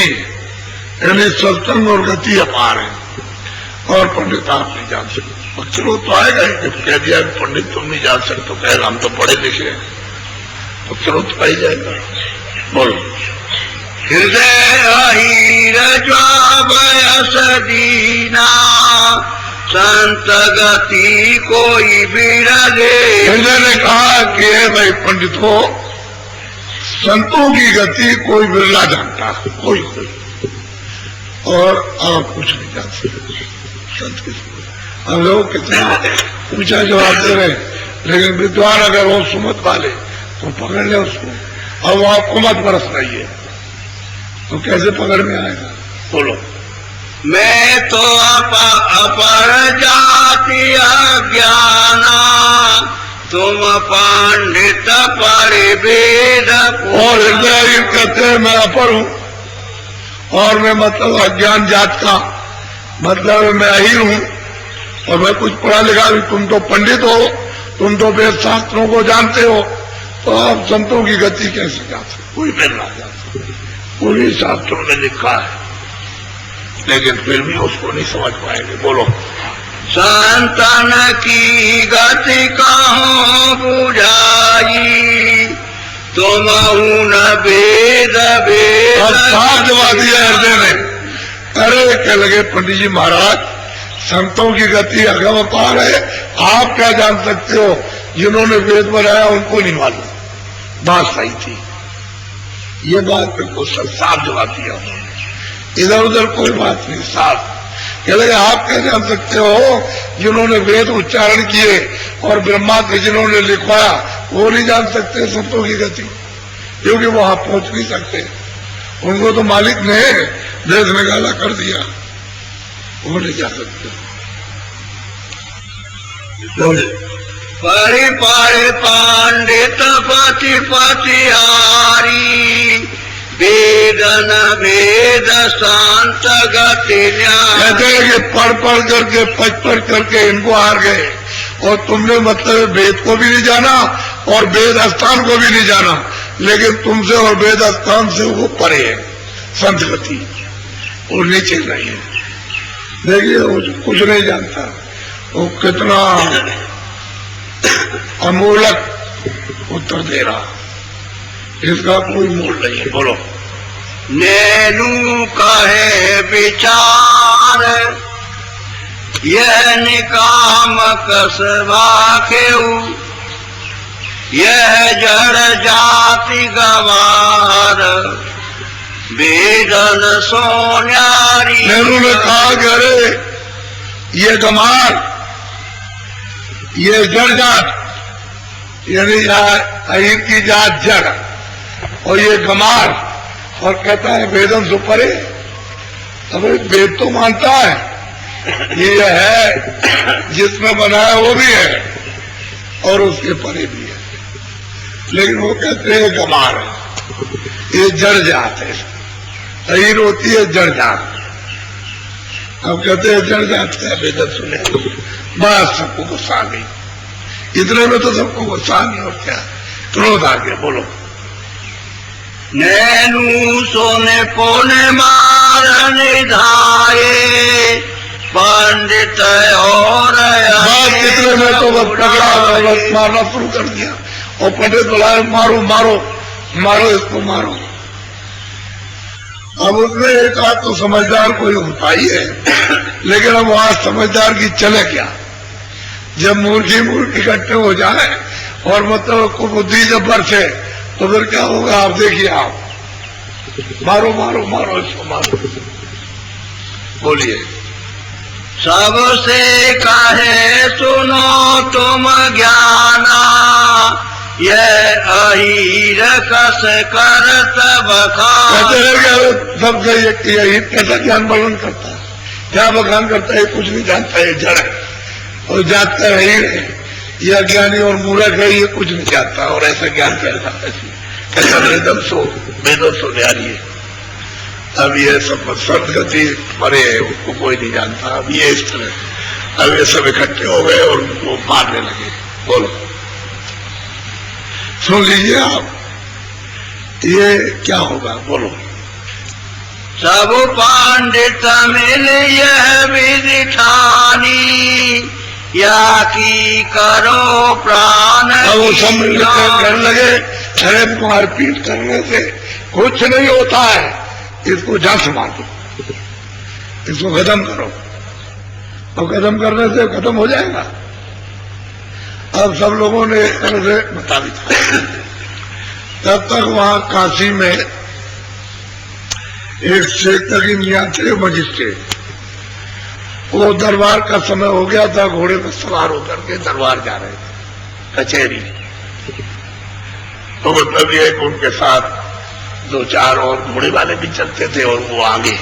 यानी सत्संग और गति अपार है और पंडित आप नहीं जान सकते। चलो तो आएगा ही, जब कह दिया पंडित तुम नहीं जान सकते, तो कह हम तो पढ़े लिखे हैं, तो चलो तो पाई जाएगा। बोलो हृदय हीर बयस दीना संत गति कोई बिरजे। हृदय ने कहा कि भाई पंडित हो, संतों की गति कोई बिरला जानता है, कोई और आप कुछ नहीं जान सकते। संत की हम लोग कितना ऊंचा जवाब दे रहे, लेकिन विद्वान अगर हो सुमत वाले तो पकड़ ले उसको, और वो आपको मत बरस रही है तो कैसे पकड़ में आएगा। बोलो मैं तो अपर जाति अज्ञाना तुम पंडित परिवेद। और हृदय कहते हैं मैं अपर हूं और मैं मतलब अज्ञान जात का, मतलब मैं अहीर हूं और मैं कुछ पढ़ा लिखा भी, तुम तो पंडित हो, तुम तो वेद शास्त्रों को जानते हो, तो आप संतों की गति कैसे जान सकते। कोई भी ना जान सकते, पूरी शास्त्रों में लिखा है, लेकिन फिर भी उसको नहीं समझ पाएंगे। बोलो संतन की गति कहाँ बुझाई तुम न वेद वेद। साफ जवाब दिया हृदय ने। अरे कह लगे पंडित जी महाराज संतों की गति अगम अपार है, आप क्या जान सकते हो, जिन्होंने वेद बनाया उनको नहीं मालूम। बात सही थी, ये बात बिल्कुल साफ जवाब दिया उन्होंने, इधर उधर कोई बात नहीं, साफ। कह लगे आप क्या जान सकते हो, जिन्होंने वेद उच्चारण किए और ब्रह्मा के जिन्होंने लिखवाया वो नहीं जान सकते संतों की गति, क्योंकि वो आप पहुंच नहीं सकते, उनको तो मालिक ने देश निकाला कर दिया, वो नहीं जा सकते। परिपाल पांडित पति पतिहारी वेदन वेद शांत गति न्याय। कहते हैं कि पढ़ पढ़ करके पढ़ करके इनको हार गए, और तुमने मतलब वेद को भी नहीं जाना और वेद स्थान को भी नहीं जाना, लेकिन तुमसे और वेद स्थान से वो परे है संत गति, वो नीचे नहीं है। देखिए वो कुछ नहीं जानता, वो कितना अमूलक उत्तर दे रहा, इसका कोई मोल नहीं है। बोलो नैनू कहे विचार यह निकाम कसबा खेऊ, यह जड़ जाति गवार, बेदन सोन्यारी। नेहरू ने कहा कि अरे ये गमार, ये जड़ जात, यानी अहिर की जात जड़, और ये गमार, और कहता है वेदन से परे। अब वेद तो मानता है ये है, जिसमें बनाया वो भी है और उसके परे भी है, लेकिन वो कहते हैं गमार है, ये जड़ जात है। अहिर होती है जड़ जात। अब कहते हैं जड़ जात है वेदन सुने, बस सबको गुस्सा आ गई। इतने में तो सबको गुस्सा नहीं, और क्या क्रोध आ गया। बोलो। नैनू सोने पोने मार निधाए, पंडित और बात कितने में तो बस पकड़ा, बस मारना शुरू कर दिया, और पंडित बुलाए मारो मारो मारो, इसको मारो। अब उसमें एक आध तो समझदार कोई होता ही है, लेकिन अब वहां समझदार की चले क्या, जब मूर्खी मूर्ख इकट्ठे हो जाए और मतलब को बुद्धि जब बरसे तो फिर क्या होगा आप देखिए। आप मारो मारो मारो, इसको मारो। बोलिए। सबसे कहे सुनो तुम ज्ञाना, यह अहीर कस करत बखान। कहते हैं कि सबसे यही कैसा ज्ञान वर्णन करता है, क्या बखान करता है, कुछ नहीं जानता है, जड़ है और जानता है ही नहीं। यह अज्ञानी और मूर्ख है, ये कुछ नहीं जानता, और ऐसा ज्ञान कैसा ऐसा वेदम सो न्यारी है। अब ये सब सदगति परे है, उसको कोई नहीं जानता। अब ये इस तरह, अब ये सब इकट्ठे हो गए और उनको मारने लगे। बोलो, सुन लीजिए आप, ये क्या होगा। बोलो। सब पंडित मिल यह विधि ठानी, या की करो प्राण। अब वो सब मिलकर कहने लगे, अरे मारपीट करने से कुछ नहीं होता है, इसको जान से मार दो, इसको खत्म करो, और खत्म करने से खत्म हो जाएगा। अब सब लोगों ने एक तरह से बता दिया। तब तक वहां काशी में एक शेख तकी मियां थे, मजिस्ट्रेट। वो दरबार का समय हो गया था, घोड़े पर सवार होकर के दरबार जा रहे थे, कचहरी। तो मतलब ये उनके साथ दो चार और घोड़े वाले भी चलते थे, और वो आगे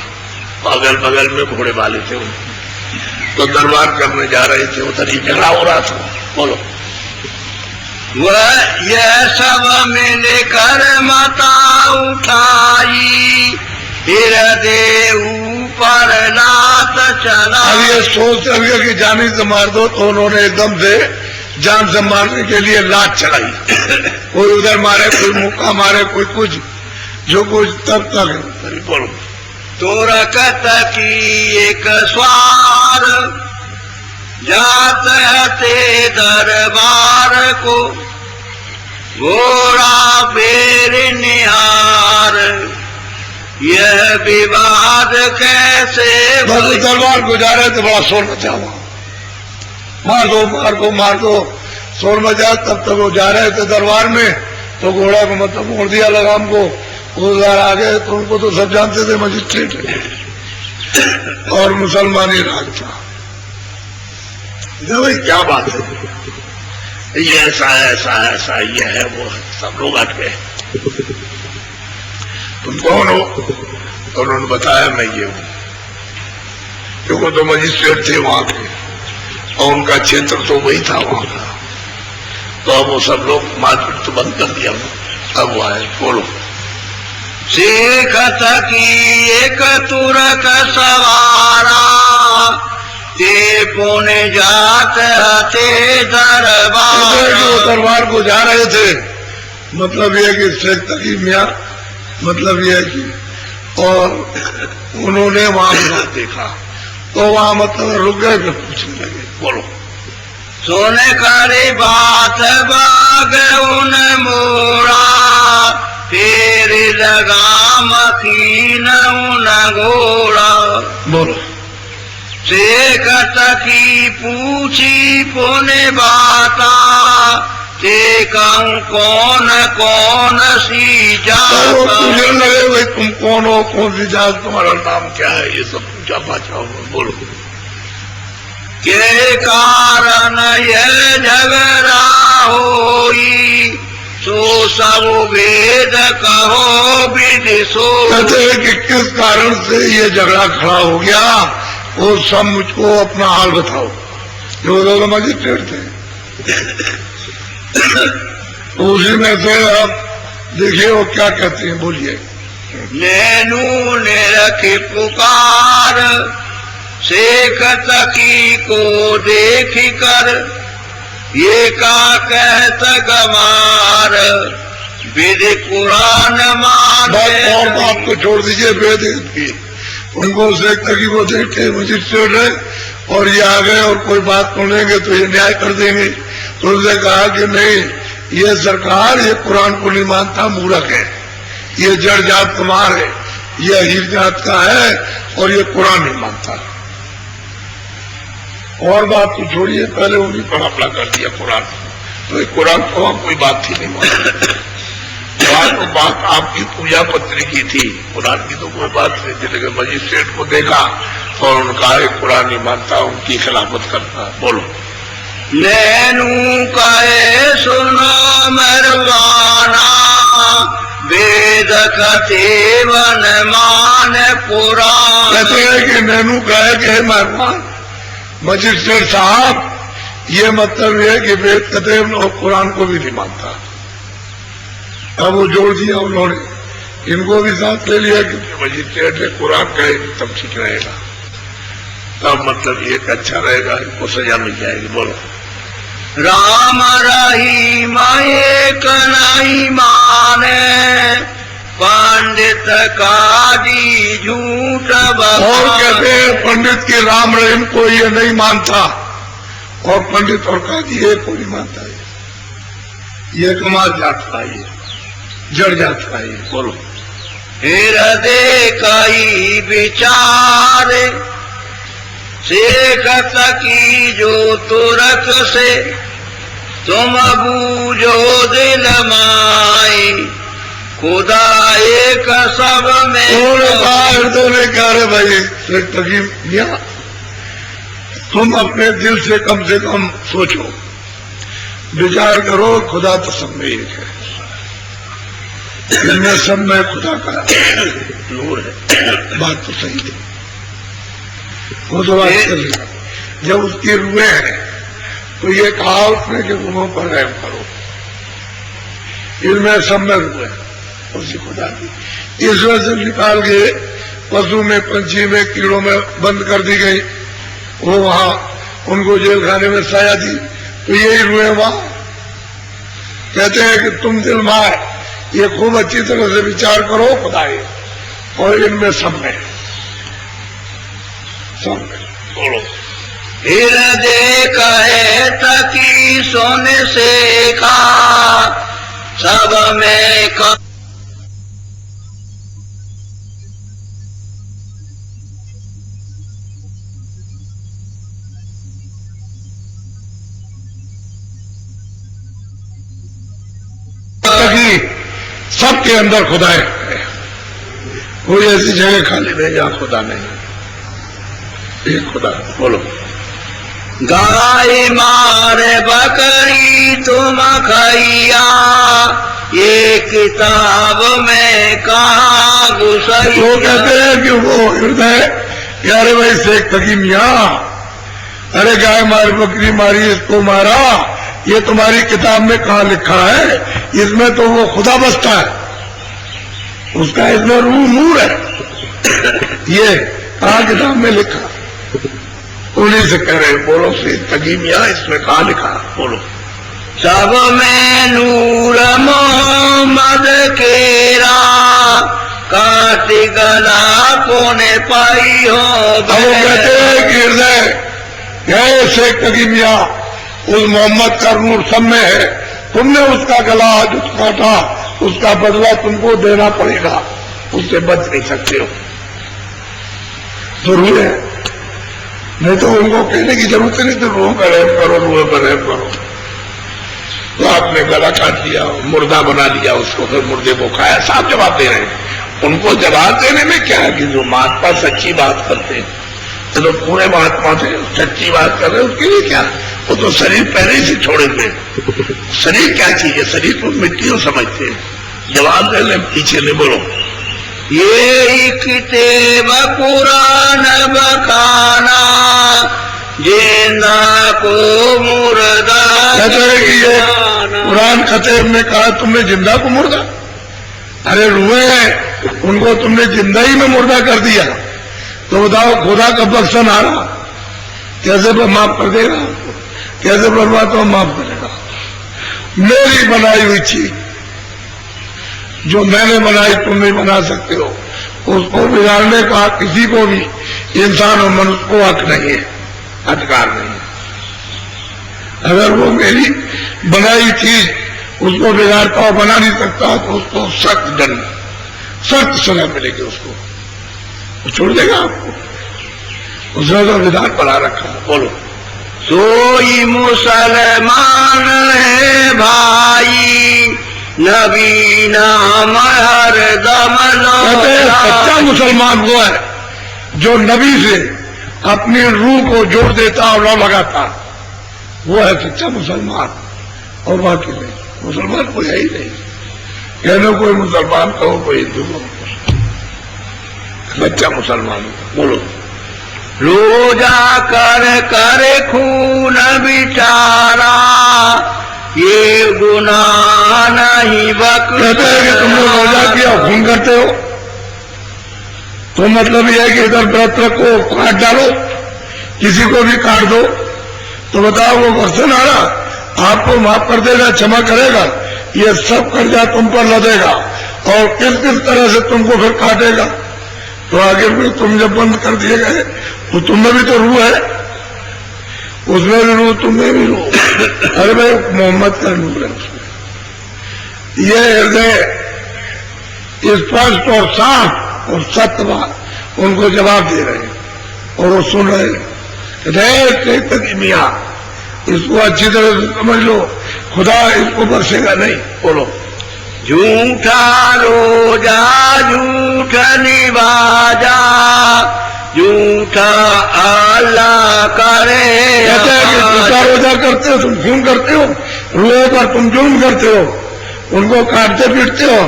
अगल बगल में घोड़े वाले थे उनके। तो दरबार करने जा रहे थे, उधर ही झगड़ा हो रहा था। बोलो। वह यह सब मिलकर मता उठाई, हृदय ऊपर लात चला। अब ये सोच लगे कि जानी से मार दो, तो उन्होंने एकदम से जान से मारने के लिए लात चलाई। कोई उधर मारे, कोई मुक्का मारे, कोई कुछ, जो कुछ तब तक। बोलो। तो रकत की एक स्वार, जात हते दरबार को, घोड़ा बेर निहार, यह विवाद कैसे। बस दरबार को जा रहे थे, बड़ा शोर मचा हुआ, मार दो मार दो मार दो, शोर मचा। तब तक वो जा रहे थे दरबार में, तो घोड़ा को मतलब मोड़ दिया लगाम को, उधर आ गए। तो उनको तो सब जानते थे मजिस्ट्रेट और मुसलमानी राज था। भाई क्या बात है, ये ऐसा है ऐसा है ऐसा, ये है वो है, सब लोग हट गए। तुम कौन हो? तो उन्होंने बताया मैं ये हूं, क्योंकि तो मजिस्ट्रेट थे वहां के, और उनका क्षेत्र तो वही था वहां का। तो अब वो सब लोग मारपीट तो बंद कर दिया। अब वो आए। बोलो। सीखत की एक तुरक सवारा, ते पुण्य जात हते दरबार। जो दरबार को जा रहे थे, मतलब यह कि शेख तकी मियां, मतलब यह कि, और उन्होंने वहां देखा, तो वहां मतलब रुक गए, फिर पूछने लगे। बोलो। सोने करी बात बाग उन मोरा, फिर लगाम कीन उन घोड़ा। बोलो। शेखत की पूछी पुण्य बाता ते कहूँ कौन कौन सी जात। पूछने लगे भाई तुम कौन हो, कौन सी जात, तुम्हारा नाम क्या है, ये सब पूछा पाछा बोलो। के कारण यह झगड़ा होई सो सब वेद कहो विधि सो। कहते हैं कि किस कारण से ये झगड़ा खड़ा हो गया, वो सब मुझको अपना हाल बताओ। जो लोग मजिस्ट्रेट थे तो उसी में से आप देखिए वो क्या कहते हैं, बोलिए। नैनू ने रखी पुकार शेखत की को देख कर ये का कहत गवार विधि पुराण माने। और बात को छोड़ दीजिए, वेद की उनको शेखत की को देखे मजिस्ट्रेट है और ये आ गए और कोई बात सुनेंगे तो ये न्याय कर देंगे। तो उसने कहा कि नहीं, ये सरकार ये कुरान को नहीं मानता, मूर्ख है, ये जड़ जात कुमार है, ये अहीर जात का है और ये कुरान नहीं मानता। और बात तो छोड़िए, पहले उन्हीं पर हमला कर दिया कुरान, तो कुरान को हम कोई बात ही नहीं मानते। तो बात आपकी पूजा पत्री की थी, कुरान की तो कोई बात नहीं थी। लेकिन मजिस्ट्रेट को देखा और उनका कुरान नहीं मानता, उनकी खिलाफत करता। बोलो। नैनू कहे सुनो मरवाना वेद कथे वन मान पुराण। कहते हैं कि नैनू कहे कि मेहरबान मजिस्ट्रेट साहब, ये मतलब है कि वेद कथे और कुरान को भी नहीं मानता। अब वो जोड़ दिया उन्होंने, इनको भी साथ ले लिया कि मजिस्ट्रेट है, कुरान कहेगी तब ठीक रहेगा, तब मतलब ये अच्छा रहेगा, इनको सजा मिल जाएगी। बोलो। राम रही एक नहीं माने पंडित काजी झूठ और कहते हैं पंडित के राम रहीम को ये नहीं मानता और पंडित और काजी ये को नहीं मानता है, ये कमाल जात का, ये जड़ जात का। ये बोलो। हृदय कई विचार शेखत की जो तुरक से तुम बूझो दिल माई खुदा एक सब में। हृदय में कह रहे भाई शेख तकीम मियां, तुम अपने दिल से कम सोचो, विचार करो, खुदा तो सब में एक है, इनमें सब में खुदा का नूर है। बात तो सही है, वो तो बात कर लिया। जब उसकी रूहें हैं तो ये कहा उसने कि रूहों पर रहम करो, इनमें सब में रूहें उसी खुदा की। इस वजह से निकाल के पशु में, पंछी में, कीड़ों में बंद कर दी गई, वो वहां उनको जेल खाने में सजा दी, तो यही रूहें वहां। कहते हैं कि तुम दिल मार ये खूब अच्छी तरह से विचार करो खुदा है, और इनमें सब में बोलो। हृदय कहे तकी सोने से खा सब में का। सबके अंदर खुदा है, कोई ऐसी जगह खाली नहीं जहां खुदा नहीं, एक खुदा। बोलो। गाय मारे बकरी तुम खैया ये किताब में कहा घुसैया। वो कहते हैं कि वो हृदय, अरे भाई शेख तकी मियां, अरे गाय मारी बकरी मारी इसको मारा, ये तुम्हारी किताब में कहाँ लिखा है? इसमें तो वो खुदा बसता है, उसका इसमें रूह नूर है, ये कहाँ किताब में लिखा? उन्हीं से कह रहे बोलो से तकीमिया इसमें कहाँ लिखा? बोलो। सब में नूर मोहम्मद केरा काटी गला कोने पाई हो। अब वो कहते हैं कि हृदय गए शेख तकीमिया, उस मोहम्मद का नूर सब में है, तुमने उसका गला जो काटा उसका बदला तुमको देना पड़ेगा, उससे बच नहीं सकते हो। तो रूह है नहीं तो उनको कहने की जरूरत नहीं, तो रूह का रहम करो, रूह का रहम करो। तो आपने गला काट लिया, मुर्दा बना लिया उसको, फिर मुर्दे को खाया, साफ जवाब दे रहे हैं। उनको जवाब देने में क्या है कि जो महात्मा सच्ची बात करते हैं, तो पूरे महात्मा से सच्ची बात कर रहे हैं, उसके लिए क्या, वो तो शरीर पहले ही से छोड़े हुए। शरीर क्या चीज है, शरीर को मिट्टी को समझते हैं। जवाब दे ले, पीछे नहीं बोलो। ये किताब कुरान बखाना जिंदा को मुर्दा। कहते हैं कि ये कुरान खतीब ने कहा तुमने जिंदा को मुर्दा, अरे रूहे हैं उनको तुमने जिंदा ही में मुर्दा कर दिया, तो बताओ खुदा का बख्शन आ रहा कैसे माफ कर देगा, कैसे परमात्मा माफ करेगा। मेरी बनाई हुई चीज जो मैंने बनाई तुम नहीं बना सकते हो, उसको बिगाड़ने का किसी को भी, इंसान और मनुष्य को हक नहीं है, अधिकार नहीं है। अगर वो मेरी बनाई चीज उसको बिगाड़ता और बना नहीं सकता तो उसको सख्त दंड, सख्त सजा मिलेगी, उसको वो छोड़ देगा आपको। उसने तो विधान बना रखा। बोलो। सोई मुसलमान है भाई नबी नाम हर दम। कहते हैं सच्चा मुसलमान वो है जो नबी से अपनी रूह को जोड़ देता और लौ लगाता, वो है सच्चा मुसलमान। और बाकी नहीं, मुसलमान कोई है ही नहीं। कहने कोई मुसलमान कहो, कोई हिंदू कहो, सच्चा मुसलमान। बोलो। रोजा कर कर खून बिचारा ये गुनाह नहीं बक। कहते हैं कि तुमने रोजा किया खून करते हो, तो मतलब यह है कि इधर व्रत रखो, काट डालो, किसी को भी काट दो, तो बताओ वो बख्शन आ रहा, आपको माफ कर देगा, क्षमा करेगा, ये सब कर्जा तुम पर लदेगा और किस किस तरह से तुमको फिर काटेगा। तो आगे भी तुम जब बंद कर दिए गए तो तुमने भी तो रूह है, उसमें भी रूह, तुम्हें भी रूह। अरे भाई मोहम्मद का नूर है उसमें। ये हृदय स्पष्ट और साफ और सत्य बात उनको जवाब दे रहे हैं और वो सुन रहे हैं। हृदय मियाँ इसको अच्छी तरह से समझ लो, खुदा इसको बरसेगा नहीं। बोलो। झूठा रोजा झूठ निभाजा झूठा अल्लाह करे। कहते हैं कि झूठा रोजा करते हो, तुम खून करते हो, रूह पर तुम जुल्म करते हो, उनको काटते पीटते हो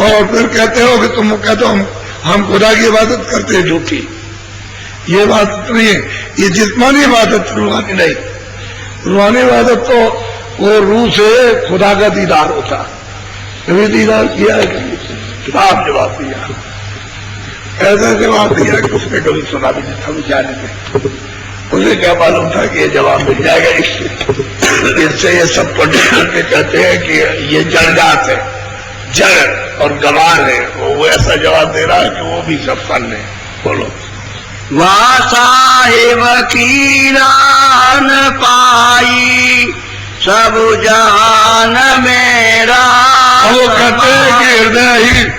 और फिर कहते हो कि तुम कहते हो हम खुदा की इबादत करते हैं झूठी। ये बात नहीं है, ये जिस्मानी इबादत, रूहानी नहीं। रूहानी इबादत तो वो रूह से खुदा का दीदार होता। कभी दीदार किया है? किताब जवाब दिया, ऐसा जवाब दिया कि उसने कभी सुना भी नहीं था, विचार में उसे क्या मालूम था कि ये जवाब मिल जाएगा। इससे ये सब पंडित कहते हैं कि ये जड़जात है, जड़ और गवार है, वो ऐसा जवाब दे रहा है कि वो भी सब फन है। बोलो। वाह साहिब की रान पाई सब जान मेरा। वो कहते हैं कि हृदय ही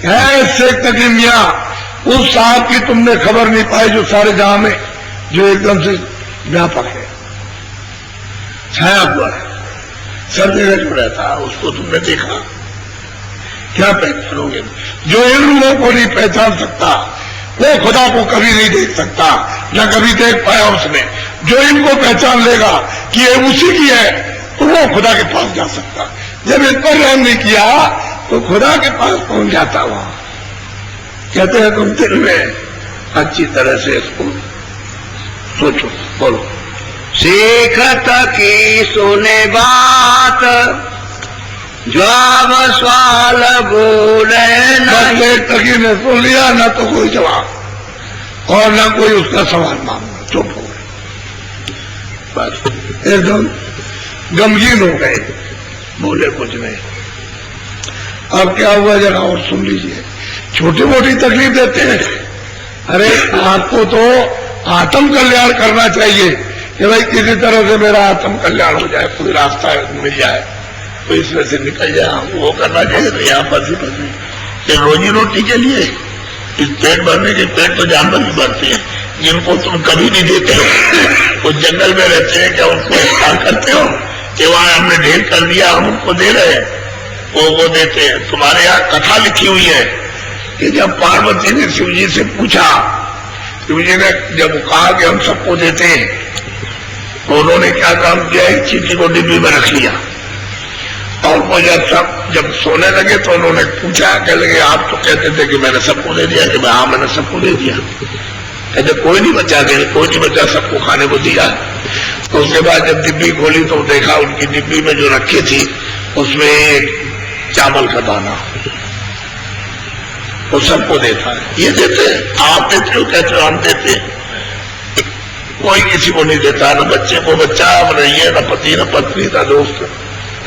है शेख तकी मियाँ, उस साहब की तुमने खबर नहीं पाई जो सारे जहां में, जो एकदम से व्यापक है, छाया हुआ है, सब जगह जो रहता है, उसको तुमने देखा, क्या पहचानोगे? जो इन लोगों को नहीं पहचान सकता वो खुदा को कभी नहीं देख सकता, न कभी देख पाया उसने। जो इनको पहचान लेगा कि ये उसी की है तो वो खुदा के पास जा सकता। जब इन पर रहम नहीं किया तो खुदा के पास पहुंच जाता। वहां कहते हैं तुम दिल में अच्छी तरह से इसको सोचो। बोलो। सीखत की सुने बात जवाब सवाल बोले नहीं। तकी ने सुन लिया, ना तो कोई जवाब और ना कोई उसका सवाल मांगा, चुप हो गए, बस एकदम गमगीन हो गए, बोले कुछ नहीं। अब क्या हुआ जरा और सुन लीजिए। छोटी मोटी तकलीफ देते हैं, अरे आपको तो आत्म कल्याण करना चाहिए कि भाई किसी तरह से मेरा आत्म कल्याण हो जाए, कोई रास्ता मिल जाए तो इसमें से निकल जाए, वो करना चाहिए। तो यहाँ पर रोजी रोटी के लिए इस पेट भरने के, पेट तो जानवर भी भरते हैं, जिनको तुम कभी नहीं देते हो, वो जंगल में रहते हैं, क्या उनको इफ्तार करते हो कि वहां हमने ढेर कर दिया हम उनको दे रहे हैं? वो देते हैं। तुम्हारे यहाँ कथा लिखी हुई है कि जब पार्वती ने शिव जी से पूछा, शिव जी ने जब कहा कि हम सबको देते हैं, तो उन्होंने क्या काम किया, एक चीटी को डिब्बी में रख लिया और वो जब सोने लगे तो उन्होंने पूछा, कह लगे आप तो कहते थे कि मैंने सबको दे दिया, कि हाँ मैंने सबको दे दिया। कहते कोई नहीं बचा, कोई नहीं बचा, सबको खाने को दिया। तो उसके बाद जब डिब्बी खोली तो देखा उनकी डिब्बी में जो रखी थी उसमें एक चावल का दाना, वो सबको देता है। ये देते आप देते हो, कहते हो हम देते हैं। कोई किसी को नहीं देता, न बच्चे को बच्चा, न ये, न पति, न पत्नी, न दोस्त,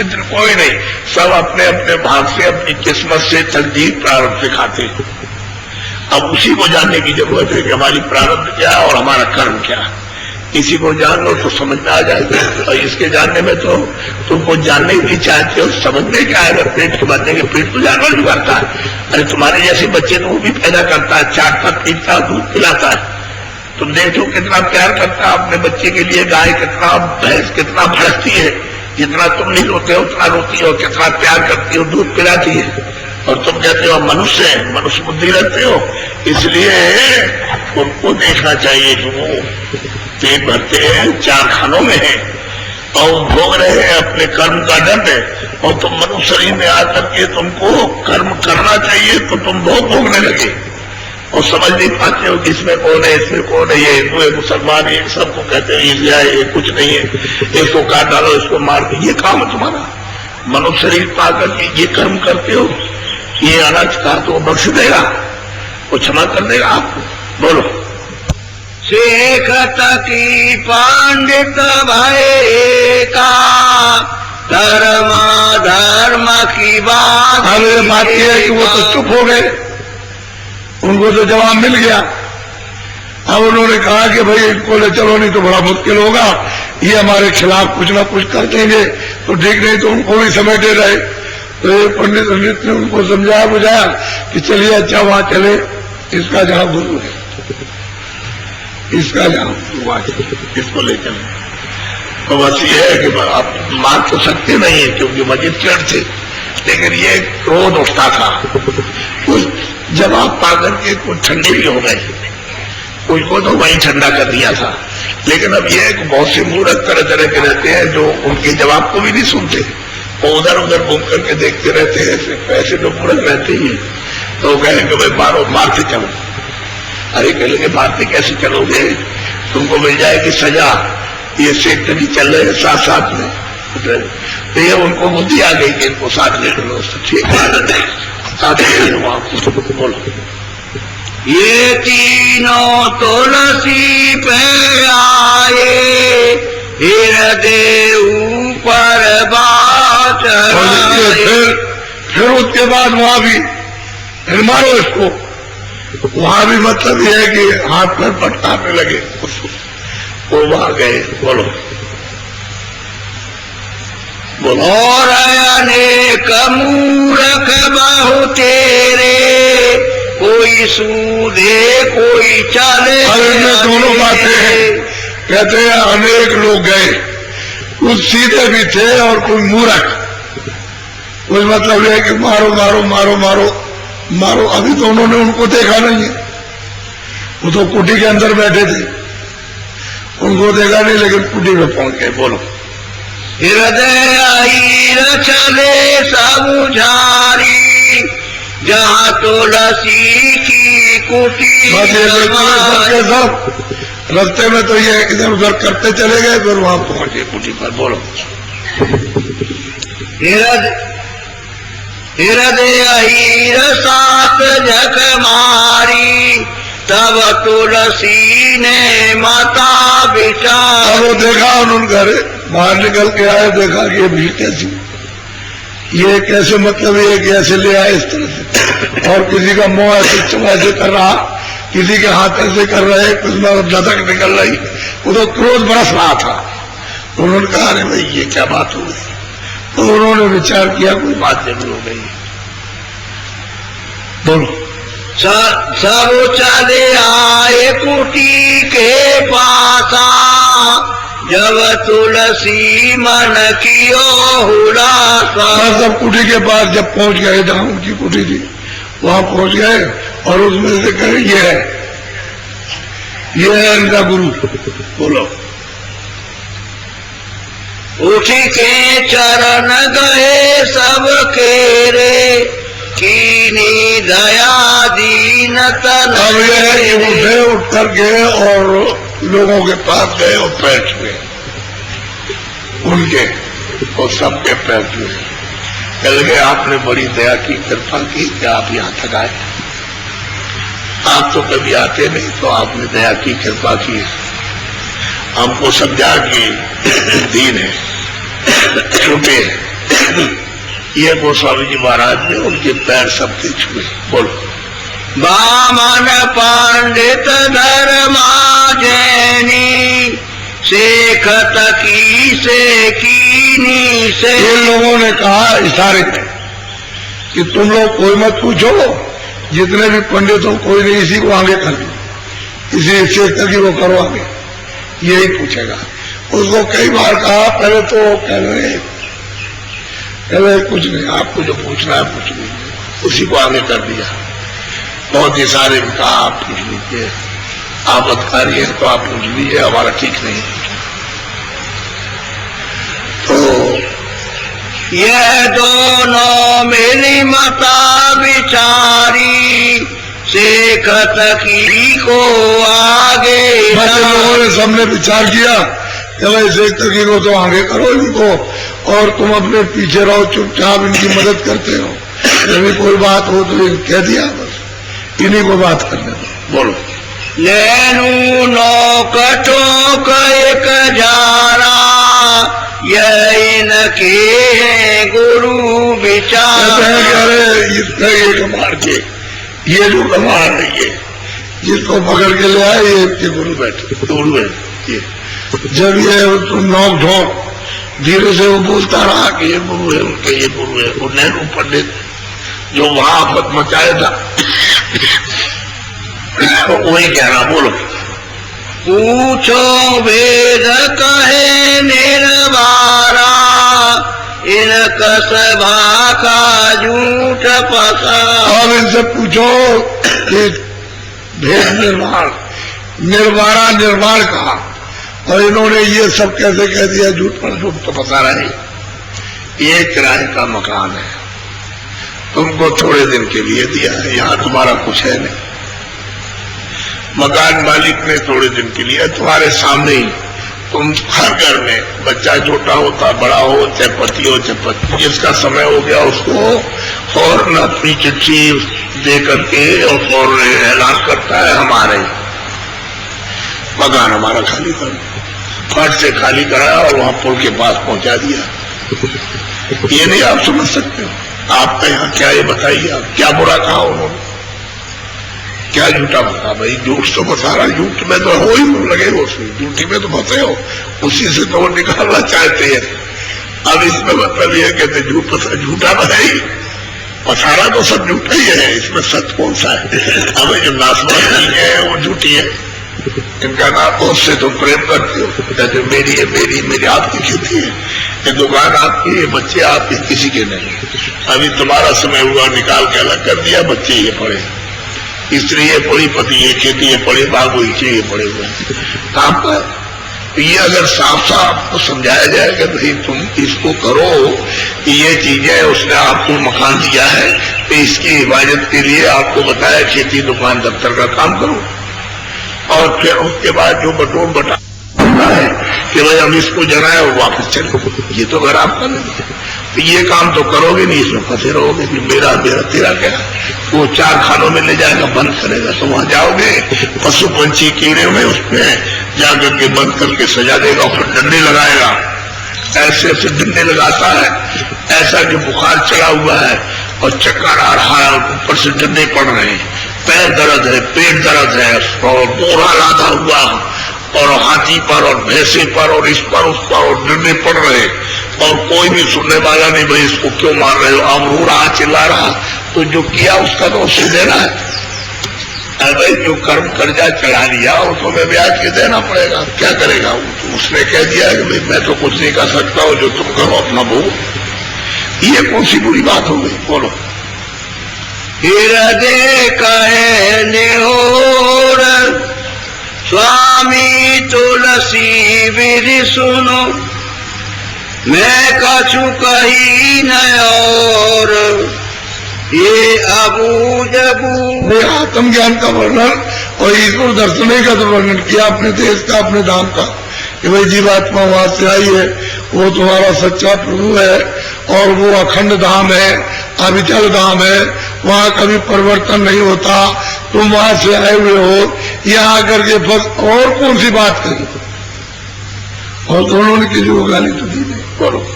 इधर कोई नहीं। सब अपने अपने भाग से, अपनी किस्मत से, तकदीर प्रारब्ध से खाते हैं। अब उसी को जानने की जरूरत है कि हमारी प्रारब्ध क्या है और हमारा कर्म क्या है। इसी को जान लो तो समझ में आ जाएगा। और इसके जानने में तो तुमको जानने ही नहीं चाहते हो, समझ में क्या है? पेट के भरने के, पेट तो जानवर भी भरता है। अरे तुम्हारे जैसे बच्चे तो वो भी पैदा करता है, चाटता पीटता, दूध पिलाता है। तुम देखो कितना प्यार करता है अपने बच्चे के लिए। गाय कितना, भैंस कितना भड़कती है, जितना तुम नहीं रोते हो उतना रोती हो, कितना प्यार करती हो, दूध पिलाती है। और तुम कहते हो मनुष्य है, मनुष्य बुद्धि रखते हो। इसलिए उनको देखना चाहिए कि वो पेट भरते हैं, चार खानों में है और भोग रहे हैं अपने कर्म का दंड है। और तुम मनुष्य शरीर में आकर के तुमको कर्म करना चाहिए तो तुम भोग भोगने लगे और समझ नहीं पाते हो कि इसमें कौन है, इसमें कौन है, ये हिंदू है, मुसलमान है, सबको कहते हो ईर्ष्या है, ये कुछ नहीं है, इसको काट डालो, इसको मार दो। ये काम है तुम्हारा। मनुष्य शरीर पाकर के ये कर्म करते हो, ये अनाज का तो बख्श देगा, वो क्षमा कर देगा आपको। बोलो। शेखत की पंडित भय का धर्म धर्म की बात। अरे बात यह है कि वो तो चुप हो गए, उनको तो जवाब मिल गया। अब उन्होंने कहा कि भाई इनको ले चलो, नहीं तो बड़ा मुश्किल होगा, ये हमारे खिलाफ कुछ ना कुछ कर देंगे, तो ठीक नहीं तो उनको भी समेटे रहे। तो ये पंडित ने उनको समझाया बुझाया कि चलिए अच्छा वहां चले, इसका जहां गुरु है, इसका जहां गुरु है, इसको ले चले। तो बस ये है कि आप मार तो सकते नहीं है क्योंकि मजिस्ट्रेट थे, लेकिन ये क्रोध उठता था। जवाब पाकर के कुछ ठंडे भी हो गए, उसको तो वहीं ठंडा कर दिया था। लेकिन अब यह है कि बहुत से मूर्ख तरह तरह के रहते हैं जो उनके जवाब को भी नहीं सुनते, वो उधर उधर घूम करके देखते रहते हैं। ऐसे तो मूर्ख रहते ही। तो कहेंगे भाई मारो, मारते चलो। अरे कहेंगे मारते कैसे चलोगे, तुमको मिल जाएगी सजा, ये सेठ भी चल रहे हैं साथ साथ में। तो ये उनको बुद्धि आ गई कि इनको साथ ले लो, ठीक है साथ ले लो आपको। बोलो। ये तीनों तुलसी पे आए, हृदय ऊपर बात। फिर उसके बाद वहां भी फिर मारो इसको। वहां भी मतलब यह है कि हाथ पर पटकाने लगे, वो वहां गए। बोलो बोलो। और अनेक मूर्ख बहु तेरे, कोई सूदे कोई चाले। अरे दोनों बातें हैं। कहते हैं अनेक लोग गए, कुछ सीधे भी थे और कोई मूर्ख। कुछ मतलब यह है कि मारो मारो मारो मारो मारो। अभी तो उन्होंने उनको देखा नहीं है, वो तो कुटी के अंदर बैठे थे, उनको देखा नहीं, लेकिन कुटी में पहुंच गए। बोलो। हृदय आई चले सब झारी, जहाँ तुलसी की कुटी। सब रास्ते में तो ये इधर उधर करते चले गए, फिर वहां पहुंचे कुटी पर। बोलो। हृदय हीर सात जख मारी, तब तुलसी ने माता विचार। वो देखा उन्होंने, घर बाहर निकल के आए, देखा कि ये भीड़ कैसी, ये कैसे मतलब ये कैसे ले आए इस तरह से, और किसी का मुंह ऐसे कर रहा, किसी के हाथ ऐसे कर रहे, कुछ में लटक निकल रही। वो तो क्रोध बरस रहा था। उन्होंने कहा अरे भाई ये क्या बात हो गई। तो उन्होंने विचार किया कोई बात जरूर हो गई। बोलो। सब चले आए कुटी जब तुलसी मन कियो हुलासा। सब कुटी के पास जब पहुंच गए, जहां उनकी कुटी थी वहां पहुंच गए और उसमें से कहे ये है इनका गुरु। बोलो। उठ के चरण गए सब केरे, कीनी दया दीन तन। अब ये है कि उठे, उठ कर गए और लोगों के पास गए और पैर छुए उनके, और सबके पैर छुए। कह गए आपने बड़ी दया की, कृपा की कि आप यहाँ तक आए। आप तो कभी आते नहीं, तो आपने दया की, कृपा की, हमको समझा कि दीन है, छूटे। ये गोस्वामी जी महाराज ने उनके पैर सबके छुए। बोलो। बामन पंडित धर्मा जैनी, शेखत की से कीनी से। इन लोगों ने कहा इशारे में कि तुम लोग कोई मत पूछो, जितने भी पंडित हो कोई नहीं, इसी को आगे कर दो, इसी शेख की वो करो आगे, यही पूछेगा। उसको कई बार कहा, पहले तो कह रहे कुछ नहीं, आपको जो पूछना है पूछ लीजिए, उसी को आगे कर दिया। बहुत इशारे में कहा आप पूछ लीजिए, आप अधिकारी है तो आप पूछ लीजिए, हमारा ठीक नहीं। तो यह दोनों मेरी माता विचारी, शेखत की को आगे। लोगों ने सबने विचार किया कि भाई शेख की को तो आगे करो इनको, और तुम अपने पीछे रहो, चुपचाप इनकी मदद करते हो। यदि कोई बात हो तो कह दिया, बस इन्हीं को बात करने दो। बोलो। लेनु नौकटों का एक जारा, यह इनके है गुरु विचार। अरे इतना ये कमार के, ये जो कमार है, ये जिसको पकड़ के ले आए, ये इसके गुरु बैठे, गुरु है ये। जब ये नोक ढोक धीरे से वो बोलता रहा कि ये गुरु है उनके, ये गुरु है। वो नेहरू पंडित जो वहां आफत मचाया था वही कह रहा। बोलो। पूछो वेद कहे निर्वारा, इनका सभा का झूठ पसा। अब इनसे पूछो कि भेद निर्वाण, निर्वाणा निर्माण कहा, और इन्होंने ये सब कैसे कह दिया, झूठ पर झूठ तो बता रहे। ये किराए का मकान है, तुमको थोड़े दिन के लिए दिया है, यहाँ तुम्हारा कुछ है नहीं। मकान मालिक ने थोड़े दिन के लिए तुम्हारे सामने ही, तुम हर घर में बच्चा छोटा होता बड़ा हो, चाहे पति हो चाहे पत्नी, जिसका समय हो गया उसको फौरन अपनी चिट्ठी दे करके और फौरन ऐलान करता है हमारे मकान हमारा खाली कर। फट से खाली कराया और वहां पुल के पास पहुंचा दिया। ये नहीं आप समझ सकते हो। आपका यहाँ क्या, ये बताइए आप क्या बुरा कहा उन्होंने, क्या झूठा बता। भाई झूठ तो बता रहा, झूठ में तो हो ही लगे हो, झूठी में तो फंसे हो, उसी से तो वो निकालना चाहते हैं। अब इसमें मतलब ये कहते झूठा बताइए, पसारा तो सब झूठा ही है, इसमें सच कौन सा है। अब जो नाशवान है वो झूठी है। इनका नाम उससे तुम प्रेम करते हो, कहते मेरी है, मेरी आपकी खेती है, ये दुकान आपकी है, बच्चे आपके, किसी के नहीं। अभी तुम्हारा समय हुआ, निकाल के अलग कर दिया, बच्चे ये पड़े, स्त्री ये पड़ी, पति ये खेती ये पड़े, बाबू ये पड़े हुए। आपका ये अगर साफ साफ को समझाया जाएगा भाई तुम इसको करो, ये चीजें उसने आपको मकान दिया है तो इसकी हिफाजत के लिए आपको बताया खेती दुकान दफ्तर का काम करो, और फिर उसके बाद जो बटोर बटा है कि भाई हम इसको जलाए और वापस चलो, ये तो घर आपका नहीं। तो ये काम तो करोगे नहीं, इसमें फंसे रहोगे कि मेरा तेरा क्या। वो 4 खानों में ले जाएगा, बंद करेगा, तो वहां जाओगे पशु पंछी कीड़े में उसमें जाकर के बंद करके सजा देगा, और फिर डंडे लगाएगा, ऐसे ऐसे डंडे लगाता है, ऐसा कि बुखार चढ़ा हुआ है और चक्कर आ रहा है, ऊपर से डंडे पड़ रहे हैं, पैर दर्द है, पेट दर्द है, और बोरा लादा हुआ और हाथी पर और भैंसे पर और इस पर उस पर और डंडे पड़ रहे, और कोई भी सुनने वाला नहीं, भाई इसको क्यों मार रहे हो, आप रो रहा चिल्ला रहा, तो जो किया उसका तो उसे देना है। अरे जो कर्म कर्जा चढ़ा लिया उसको मैं ब्याज के देना पड़ेगा, क्या करेगा वो? तो उसने कह दिया कि भाई मैं तो कुछ नहीं कर सकता हूं, जो तुम करो अपना भोग। ये कौन सी बुरी बात हो गई? बोलो। हृदय कहे निहोर स्वामी तुलसी विधि सुनो, मैं कछु कही न और ये अबूझ अबूझ। आत्मज्ञान का वर्णन और ईश्वर दर्शन का तो वर्णन किया अपने देश का, अपने धाम का, कि भाई जीवात्मा वहां से आई है, वो तुम्हारा सच्चा प्रभु है और वो अखंड धाम है, अविचल धाम है, वहां कभी परिवर्तन नहीं होता, तुम वहां से आए हुए हो, यहाँ आकर के बस और कौन सी बात करी? और दोनों ने की जो गाली तो दी नहीं। बोलो।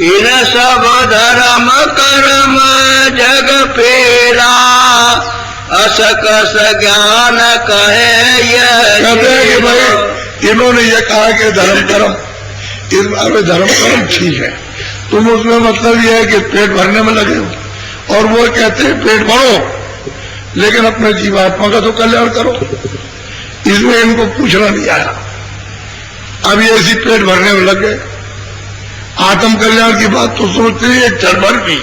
इन सब धर्म कर्म जग पेरा, असकस ज्ञान कहे यह। कहते हैं कि भाई इन्होंने ये कहा कि धर्म कर्म, इस बार में धर्म कर्म ठीक है, तुम उसमें मतलब ये है कि पेट भरने में लगे हो, और वो कहते हैं पेट भरो लेकिन अपने जीवात्मा का तो कल्याण करो। इसमें इनको पूछना नहीं आया, अब ये इसी पेट भरने में लग गए। आत्म कल्याण की बात तो सोचते ही एक क्षण भर भी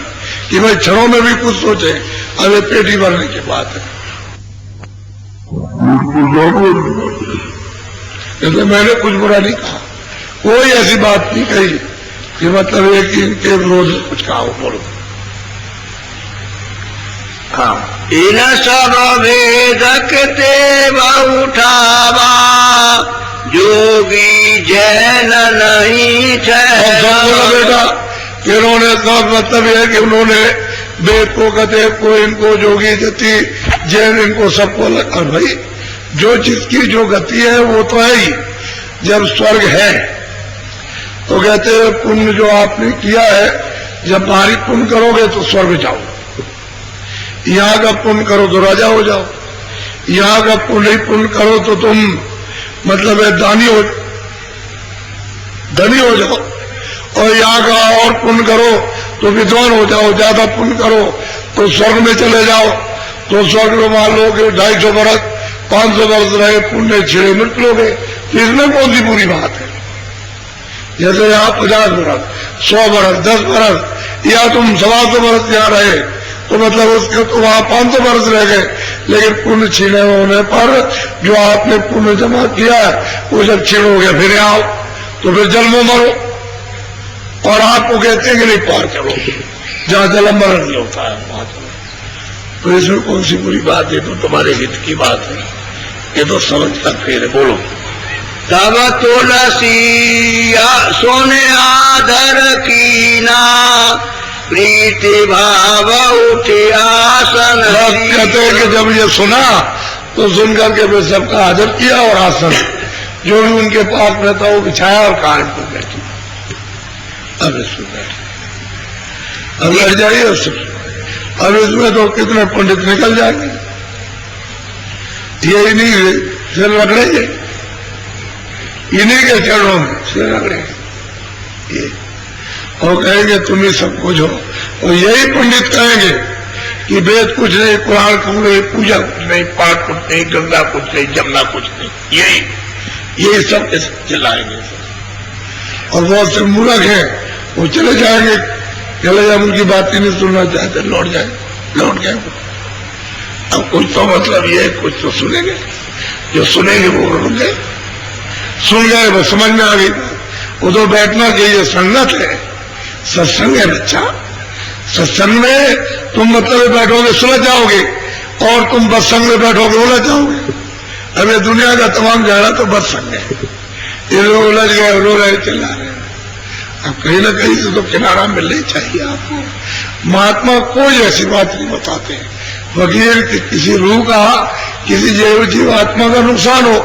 कि भाई क्षणों में भी कुछ सोचे, अब ये पेट ही भरने की बात है। इसलिए मैंने कुछ बुरा नहीं कहा, कोई ऐसी बात नहीं कही कि मतलब एक इनके विरोध में कुछ कहा हो। बोलो। हाँ। इन सब भेदक ते उठावा, जोगी जैन नहीं ठहरा। बेटा इन्होंने सब मतलब यह है कि उन्होंने वेद को कहते को, इनको जोगी गति जैन, इनको सबको अलग। और भाई जो जिसकी जो गति है वो तो है ही। जब स्वर्ग है तो कहते हैं पुण्य जो आपने किया है, जब भारी पुण्य करोगे तो स्वर्ग जाओ, यहाँ का पुण्य करो तो राजा हो जाओ, यहाँ का पुण्य करो तो तुम मतलब है धनी हो जाओ, और यहाँ का और पुण्य करो तो विद्वान हो जाओ, ज्यादा पुण्य करो तो स्वर्ग में चले जाओ। तो स्वर्ग में मान लो कि 250 वर्ष 500 वर्ष रहे, पुण्य छिड़े मृत लोगे, तो इसमें कौन सी बुरी बात है? जैसे यहाँ 50 वर्ष 100 वर्ष 10 वर्ष या तुम 125 वर्ष यहाँ रहे तो मतलब उसके तो वहां 500 वर्ष रह गए, लेकिन पुण्य छीने होने पर जो आपने पुण्य जमा किया वो जब छीनोगे फिर आओ तो फिर जन्मों मरो, और आपको कहते हैं कि नहीं पार करो, जहां जन्म मरण नहीं होता है वहां चलो। तो इसमें कौन सी बुरी बात है? तो तुम्हारे हित की बात है, ये तो समझ कर फेर है। बोलो। तब तुलसी सोने आदर कीना, प्रीति भाव उठे आसन। कहते हैं कि जब ये सुना तो सुनकर के वे सबका आदर किया और आसन जो भी उनके पास रहता वो बिछाया और कहा इनको बैठी, अब इसमें बैठी, अब बैठ जाइए उससे। अब इसमें तो कितने पंडित निकल जाएंगे, यही नहीं सिर रगड़ेंगे, इन्हीं के चरणों में सिर रगड़ेंगे ये, और कहेंगे तुम ही सब कुछ हो। और यही पंडित कहेंगे कि वेद कुछ नहीं, कुरान कुछ नहीं, पूजा कुछ नहीं, पाठ कुछ नहीं, गंगा कुछ नहीं, जमुना कुछ नहीं, यही सब चलाएंगे। और बहुत से मूर्ख हैं वो चले जाएंगे, चले जाए, उनकी बात ही नहीं सुनना चाहते, लौट गए। अब कुछ तो मतलब ये, कुछ तो सुनेंगे, जो सुनेंगे वो रुक गए, सुन गए वो समझ में आ गई। वो तो बैठना चाहिए, संगत है, सत्संग है बच्चा। सत्संग में तुम मतलब बैठोगे सुलझ जाओगे, और तुम बत्संग में बैठोगे उलझ जाओगे। अब ये दुनिया का तमाम जाना तो बत्संग है, ये लोग उलझ गए, रो रहे, चिल्ला रहे। अब कहीं ना कहीं से तो किनारा मिलना चाहिए आपको। महात्मा कोई ऐसी बात नहीं बताते, वकील किसी रूह का, किसी जीवात्मा का नुकसान हो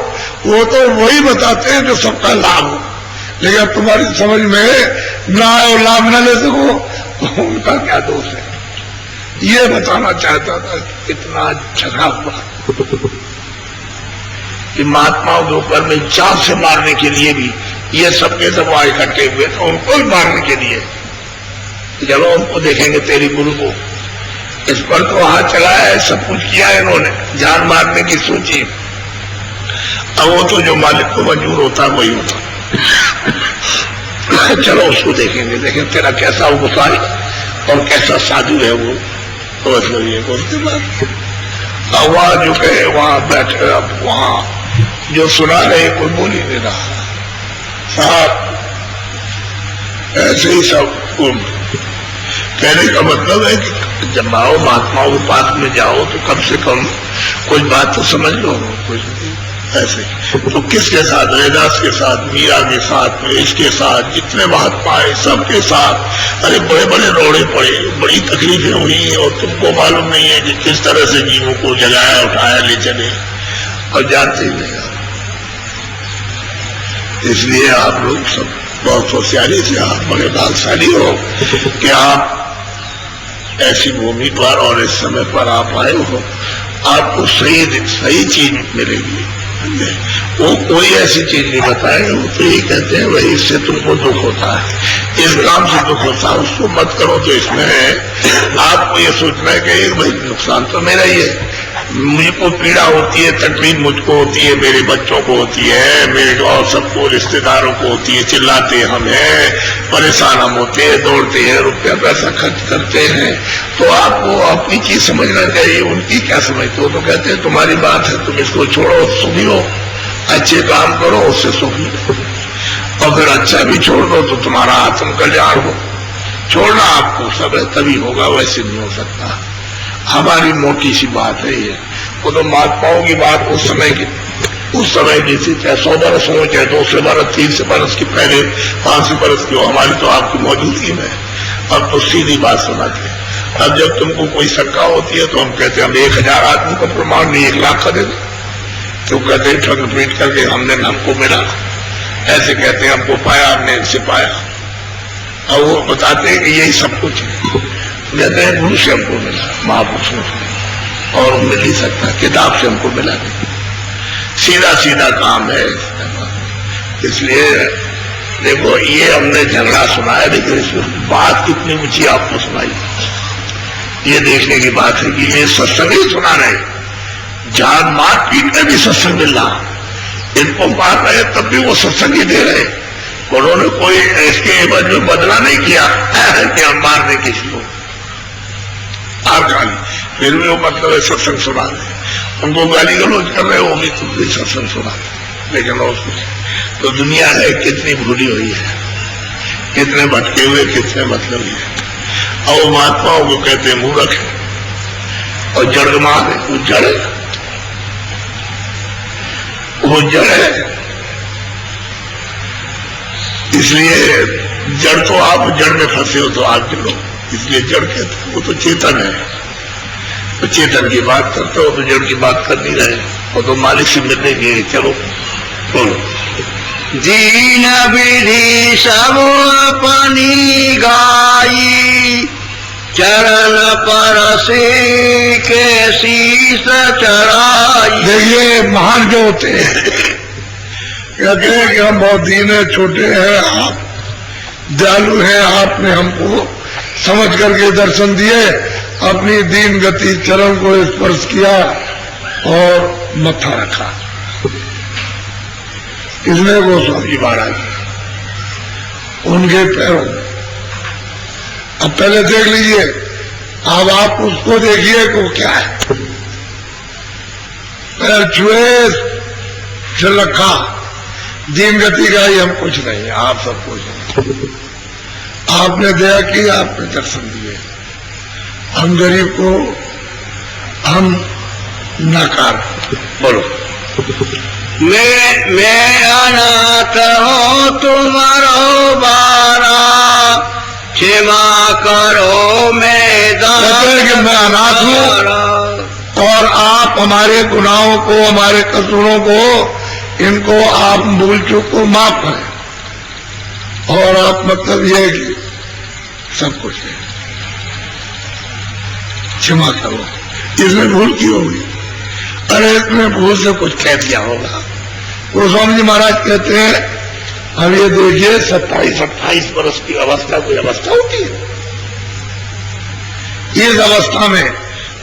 वो तो वही बताते हैं जो सबका लाभ हो। लेकिन अब तुम्हारी समझ में ना आए और लाभ न ले सको तो उनका क्या दोष है, ये बताना चाहता था। कितना झगड़ा हुआ कि महात्माओं के ऊपर में जान से मारने के लिए भी ये सबके सब वहां इकट्ठे हुए थे, उनको भी मारने के लिए। चलो उनको देखेंगे तेरी गुरु को, इस पर तो हाथ चलाया है, सब कुछ किया है इन्होंने, जान मारने की सोची। अब वो तो जो मालिक को मंजूर होता वही होता। चलो उसको देखेंगे, देखें तेरा कैसा वो गुस्साई और कैसा साधु है वो। तो मतलब ये बोलते बात। अब वहां जो कहे वहां बैठे, अब वहां जो सुना रहे कोई बोल ही नहीं रहा। साहब ऐसे ही सब कहने का मतलब है कि जब आओ महात्माओं के पास में जाओ तो कम से कम कुछ बात तो समझ लो। कुछ ऐसे तो किसके साथ, रैदास के साथ, मीरा के साथ, इसके साथ, जितने महात्मा है सबके साथ अरे बड़े बड़े रोड़े पड़े, बड़ी तकलीफें हुई और तुमको मालूम नहीं है कि किस तरह से जीवों को जगाया उठाया ले चले और जानते ही नहीं। इसलिए आप लोग सब बहुत होशियारी से, आप बड़े भाग्यशाली हो कि आप ऐसी भूमि पर और इस समय पर आप आए हो। आपको सही चीज मिलेगी। वो कोई ऐसी चीज नहीं बताएंगे, वो तो ये कहते हैं भाई इससे तुमको दुख होता है, इस काम से दुख होता है, उसको मत करो। तो इसमें आपको ये सोचना है कि भाई नुकसान तो मेरा ही है, मुझको पीड़ा होती है, तकलीफ मुझको होती है, मेरे बच्चों को होती है, मेरे और सबको रिश्तेदारों को होती है, चिल्लाते हम हैं, परेशान हम होते हैं, दौड़ते हैं, रुपया पैसा खर्च करते हैं। तो आपको अपनी चीज समझना चाहिए, उनकी क्या समझते हो। तो कहते हैं तुम्हारी बात है, तुम इसको छोड़ो, सुखी हो, अच्छे काम करो, उससे सुखी हो, और फिर अच्छा भी छोड़ दो तो तुम्हारा आत्म कल्याण हो। छोड़ना आपको सब है तभी होगा, वैसे नहीं हो सकता। हमारी मोटी सी बात है ये। वो तो महात्माओं की बात उस समय की थी, चाहे 100 बरस हो, चाहे 200 बरस, 300 बरस की, पहले 500 बरस की हो। हमारी तो आपकी मौजूदगी में अब तो सीधी बात सुनाते। अब जब तुमको कोई शंका होती है तो हम कहते हैं हम 1000 आदमी का प्रमाण नहीं 1 लाख का दे दें। तो कहते हैं ठग पीट करके हमको मिला, ऐसे कहते हैं हमको पाया, हमने इनसे पाया। और वो बताते हैं कि यही सब कुछ है। कहते हैं गुरु से हमको मिला, महापुरुषों से, और मिल ही सकता, किताब से हमको मिला नहीं। सीधा सीधा काम है। इसलिए देखो ये हमने झगड़ा सुना है, लेकिन इसमें बात कितनी ऊंची आपको सुनाई, ये देखने की बात है कि ये सत्संग ही सुना रहे, जान मार पीट में भी सत्संग मिल रहा, इनको मार रहे तब भी वो सत्संग ही दे रहे। उन्होंने कोई इसके एवज में बदला नहीं किया कि हम मार दें किसी को, आर गाली, फिर भी वो मतलब है सत्संग सुना रहे। उनको गाली गलौज कर रहे हो भी तुम भी सत्संग सुना रहे। लेकिन और कुछ तो दुनिया है कितनी भूली हुई है, कितने भटके हुए, कितने मतलब है। और महात्माओं को कहते हैं मूर्ख है और जड़मान है, वो जड़ है, वो जड़ है। इसलिए जड़ तो आप जड़ में फंसे हो तो आप जड़ो, इसलिए जड़ कहते हैं। वो तो चेतन है, तो चेतन की बात करते हो तो जड़ की बात कर नहीं रहे, वो तो मालिक से मिलने गए। चलो बोलो। दीन विधि सब अपनी गाई, चरण पर से के शीस चढ़ाई। देखिए महान जो होते हैं कहते हैं कि हम बहुत दीन है, छोटे हैं, आप दयालु हैं, आपने हमको समझ करके दर्शन दिए, अपनी दीन गति चरण को स्पर्श किया और मत्था रखा। इसलिए गोस्वामी महाराज उनके पैरों में, अब पहले देख लीजिए, अब आप उसको देखिए को क्या है, पैर छुए फिर रखा, दीन गति का ही हम कुछ नहीं, आप सब कुछ नहीं। आपने दया की, आपने दर्शन दिए, हम गरीब को हम नकार। बोलो। मैं अनाथ हूँ तुम्हारो बारा, क्षमा करो मैं अनाथ हूँ और आप हमारे गुनाहों को, हमारे कसूरों को, इनको आप भूल चूक को माफ करें। और आप मतलब ये है कि सब कुछ है, क्षमा करो, इसमें भूल की होगी, अरे इसमें भूल से कुछ कह दिया होगा। गोस्वामी जी महाराज कहते हैं अब ये देखिए 27-28 वर्ष की अवस्था कोई अवस्था होती है, इस अवस्था में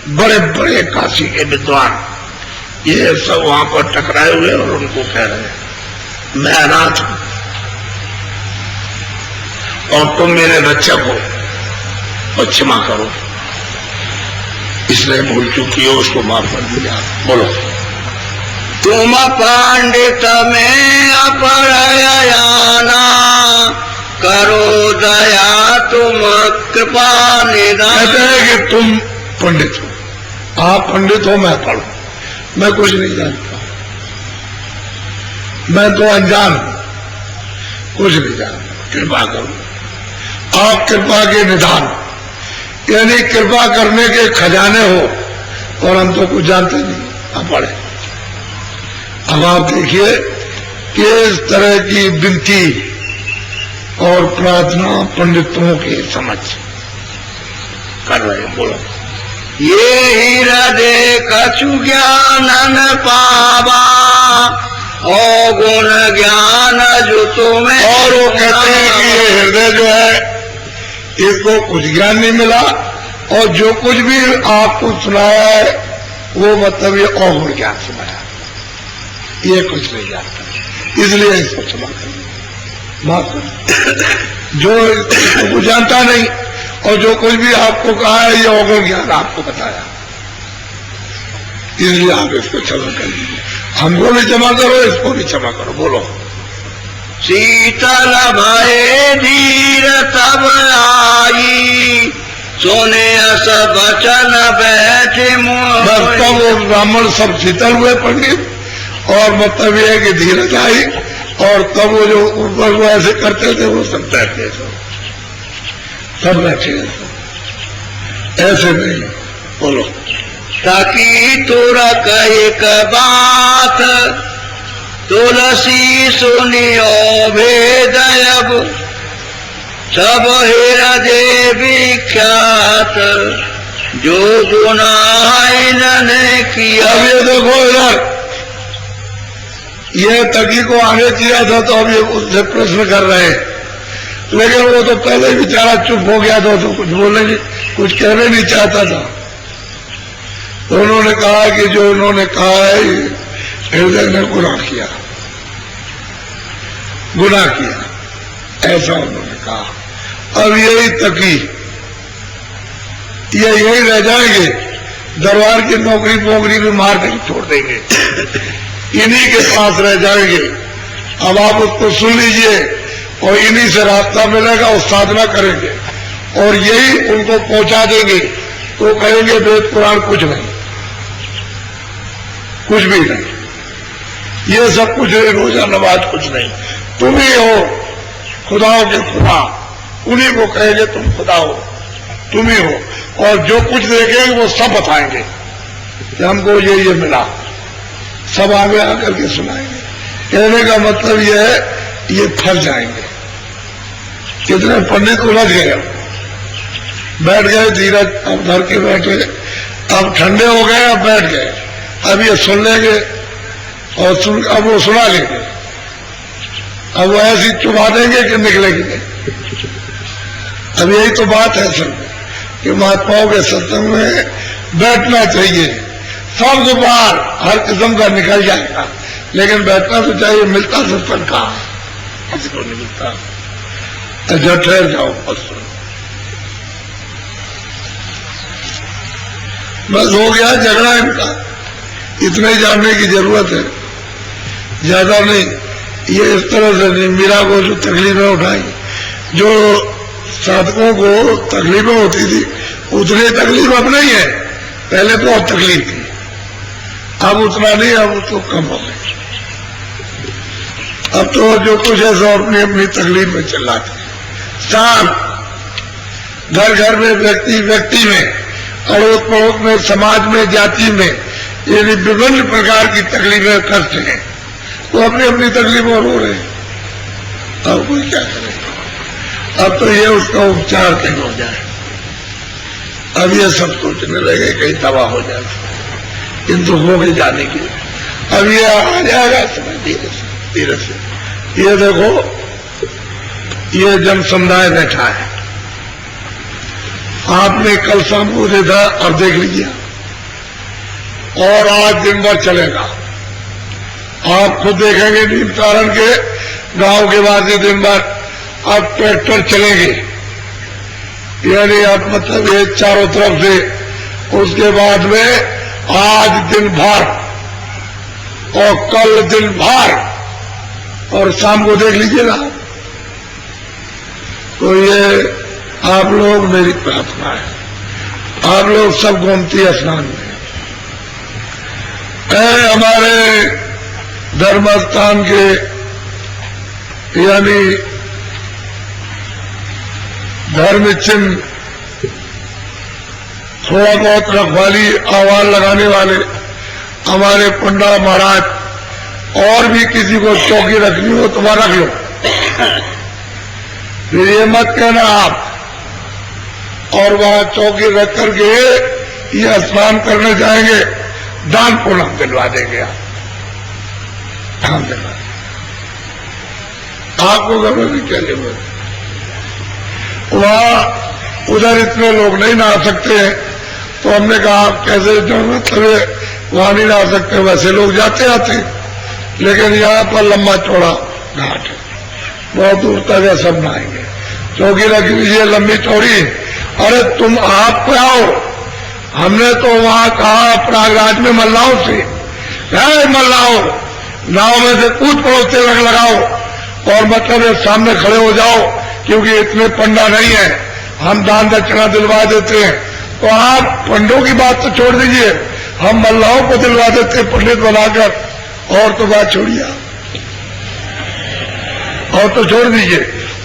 बड़े बड़े काशी के विद्वान ये सब वहां पर टकराए हुए और उनको कह रहे हैं मैं अनाथ हूं और तुम मेरे रक्षक हो और क्षमा करो, इसलिए भूल चुकी हो उसको माफ कर दिया। बोलो। तुम पंडित में अपरयाना करो दया तुम कृपा निदान। कहते हैं कि तुम पंडित हो, आप पंडित हो, मैं पढ़ू, मैं कुछ नहीं जानता, मैं तो अनजान हूं, कुछ नहीं जानता, कृपा करो। आप कृपा के निदान यानी कृपा करने के खजाने हो और हम तो कुछ जानते नहीं, आप पढ़े। अब आप देखिए किस तरह की विनती और प्रार्थना पंडितों के समझ कर रहे हैं। बोलो। ये हृदय कछु ज्ञान पावा और गुण ज्ञान जो तुम्हें। और वो कहते हैं कि ये हृदय जो है इसको कुछ ज्ञान नहीं मिला और जो कुछ भी आपको सुनाया है वो मतलब ये अवगुण ज्ञान सुनाया, ये कुछ नहीं जानता, इसलिए इसको क्षमा करें, माफ करें। जो कुछ जानता नहीं और जो कुछ भी आपको कहा है ये अवगुण ज्ञान आपको बताया, इसलिए आप इसको क्षमा कर दीजिए। हमको भी क्षमा करो, इसको भी क्षमा करो। बोलो। शीतल भये धीर तब आई सोने अस बचन बैठे तब वो ब्राह्मण सब शीतल हुए पंडित और मतलब ये है कि धीरज आई और तब वो जो ऊपर वो ऐसे करते थे वो सब बैठे, सब बैठे ऐसे नहीं। बोलो। ताकि तोरा एक बात तुलसी सुनियो भेदयब सब हृदय विख्यात जो गुनाह इन्होंने किया। अब ये देखो इधर ये तकी को आगे किया था तो अब ये उससे प्रश्न कर रहे हैं, लेकिन वो तो पहले बेचारा चुप हो गया था तो कुछ बोलने कुछ कहने नहीं चाहता था। तो उन्होंने कहा कि जो उन्होंने कहा है हृदय ने गुनाह किया, गुनाह किया, ऐसा उन्होंने कहा। अब यही तकी ये यही रह जाएंगे, दरबार की नौकरी पोकरी भी मार कर छोड़ देंगे, इन्हीं के पास रह जाएंगे। अब आप उसको सुन लीजिए और इन्हीं से रास्ता मिलेगा और साधना करेंगे और यही उनको पहुंचा देंगे तो कहेंगे वेद पुराण कुछ नहीं, कुछ भी नहीं, ये सब कुछ नहीं, रोजा नमाज कुछ नहीं, तुम ही हो खुदाओं के खुदा, उन्हीं को कहेंगे तुम खुदा हो, तुम ही हो। और जो कुछ देखेंगे वो सब बताएंगे कि हमको ये मिला, सब आगे आकर के सुनाएंगे। कहने का मतलब ये है ये फंस जाएंगे। कितने पंडित उलझ गए, बैठ गए धीरज, अब धर के बैठे, अब ठंडे हो गए, अब बैठ गए, अब ये सुन लेंगे और अब वो सुना लेंगे, अब वो ऐसी चुबा देंगे कि निकलेगी नहीं। अब यही तो बात है सर कि महात्माओं के सत्संग में बैठना चाहिए, सब बार हर किस्म का निकल जाएगा, लेकिन बैठना तो चाहिए। मिलता सत्संग कहाँ, किसी को नहीं मिलता, जो ठहर जाओ बस हो गया झगड़ा इनका, इतना ही जानने की जरूरत है, ज्यादा नहीं। ये इस तरह से नहीं, मीरा को जो तकलीफें उठाई, जो साधकों को तकलीफें होती थी उतनी तकलीफ अब नहीं है, पहले बहुत तकलीफ थी, अब उतना नहीं, अब तो कम हो गई। अब तो जो कुछ है सब अपनी अपनी तकलीफ में चिल्लाते हैं। साथ घर घर में, व्यक्ति व्यक्ति में, अड़ोस पड़ोस में, समाज में, जाति में, ये विभिन्न प्रकार की तकलीफें कष्ट हैं, वो अपनी अपनी तकलीफों रो रहे हैं। अब कोई क्या करे, अब तो ये उसका उपचार कहीं हो जाए, अब ये सब सोचने लगे कहीं दवा हो जाए इन दुखों के जाने की। अब ये आ जाएगा समय धीरे से धीरे से। ये देखो ये जन समुदाय बैठा है आपने कल शाम को देखा, अब देख लीजिए, और आज दिन भर चलेगा। आप खुद देखेंगे नीम तारण के गांव के बाद दिन भर अब ट्रैक्टर चलेंगे, यानी अब मतलब ये चारों तरफ से। उसके बाद में आज दिन भर और कल दिन भर और शाम को देख लीजिएगा। तो ये आप लोग, मेरी प्रार्थना है, आप लोग सब गोमती स्नान में हमारे धर्म स्थान के यानी धर्म चिन्ह थोड़ा बहुत रखवाली आवाज लगाने वाले हमारे पंडा महाराज, और भी किसी को चौकी रखनी हो तो वहां रख लो। फिर ये मत कहना आप और वहां चौकी रख करके ये स्नान करने जाएंगे, दान पुण्य दिलवा देंगे। आप दान दिलवा आपको घर में क्या जरूरत? वहां उधर इतने लोग नहीं नहा सकते हैं, तो हमने कहा आप कैसे मतलब वहां नहीं नहा सकते, वैसे लोग जाते आते, लेकिन यहाँ पर लंबा चौड़ा घाट है, बहुत दूर तक है, सब नहाएंगे। चौकी रख लीजिए लंबी चौड़ी। अरे तुम आप पे आओ, हमने तो वहां कहा प्रयागराज में मल्लाओं से, मल्लाओं नाव में से कूद पड़ो, तिलक लगाओ और मतलब सामने खड़े हो जाओ, क्योंकि इतने पंडा नहीं है, हम दान दक्षिणा दिलवा देते हैं। तो आप पंडों की बात तो छोड़ दीजिए, हम मल्लाहों को दिलवा देते हैं पंडित बनाकर, और तो बात छोड़िए, और तो छोड़ दीजिए।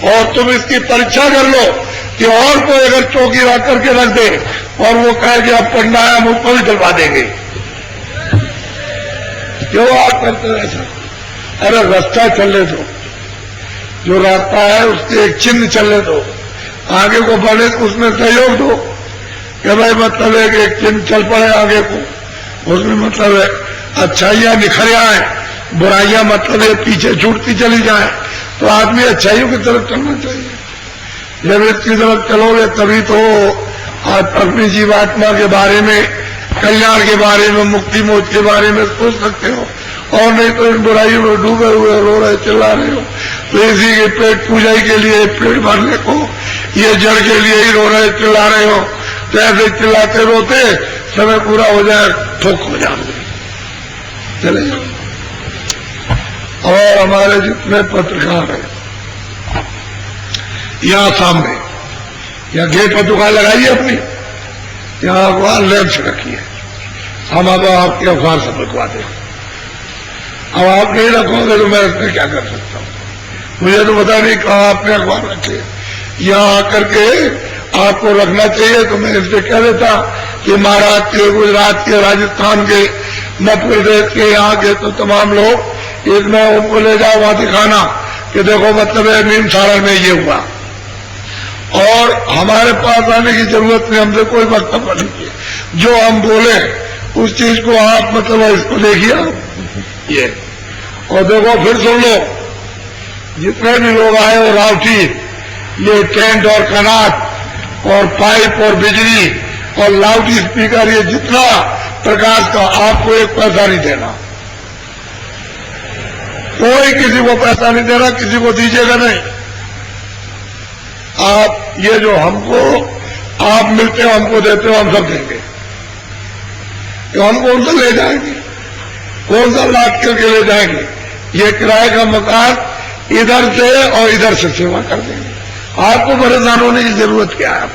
और तुम इसकी परीक्षा कर लो कि और कोई अगर चौकी रख करके रख दे और वो कहे कि आप पंडा है, हम उसको भी दिलवा देंगे। क्यों आप करते हैं ऐसा? अरे रास्ता चलने दो, जो रास्ता है उसके एक चिन्ह चलने दो, आगे को बढ़े उसमें सहयोग दो कि भाई मतलब है कि एक चिन्ह चल पड़े आगे को, उसमें मतलब है अच्छाइयां निखर आए, बुराइयां मतलब है पीछे छूटती चली जाए। तो आदमी अच्छाइयों की तरफ चलना चाहिए। जब इसकी तरफ चलोगे तभी तो आप अपनी जीवात्मा के बारे में, कल्याण के बारे में, मुक्ति मोक्ष के बारे में सोच सकते हो, और नहीं तो इन बुराइयों में डूबे हुए रो रहे चिल्ला रहे हो। तो इसी के पेट पूजाई के लिए, पेट भरने को, ये जड़ के लिए ही रो रहे चिल्ला रहे हो। तो ऐसे चिल्लाते रोते समय पूरा हो जाए, ठोक हो जाओगे, चले जाओ। और हमारे जितने पत्रकार हैं यहाँ सामने, यहाँ गेट पर दुकान लगाइए अपनी, यहाँ अखबार लैब से रखिए, हम अब आपके अखबार से लिखवा दें। अब आप नहीं रखोगे तो मैं इसमें क्या कर सकता हूँ? मुझे तो पता नहीं कहाँ आपने अखबार रखे, यहाँ आकर के आपको रखना चाहिए। तो मैं इससे कह देता कि महाराष्ट्र के, गुजरात के, राजस्थान के, मध्य प्रदेश के, यहाँ के तो तमाम लोग इसमें उनको ले जाओ, वहां दिखाना कि देखो मतलब है नीम सारण में ये हुआ। और हमारे पास आने की जरूरत नहीं, हमसे कोई वक्तव्य नहीं किया, जो हम बोले उस चीज को आप मतलब इसको देखिए ये, और देखो फिर सुन लो, जितने भी लोग आए और रावटी, ये टेंट और कनाट और पाइप और बिजली और लाउड स्पीकर, ये जितना प्रकाश का, आपको एक पैसा नहीं देना, कोई किसी को पैसा नहीं देना, किसी को दीजिएगा नहीं। आप ये जो हमको आप मिलते हो, हमको देते हो, हम सब देंगे। तो हम कौन सा ले जाएंगे, कौन सा लाद करके ले जाएंगे? ये किराए का मकान इधर से और इधर से सेवा कर देंगे। आपको परेशान होने की जरूरत क्या है?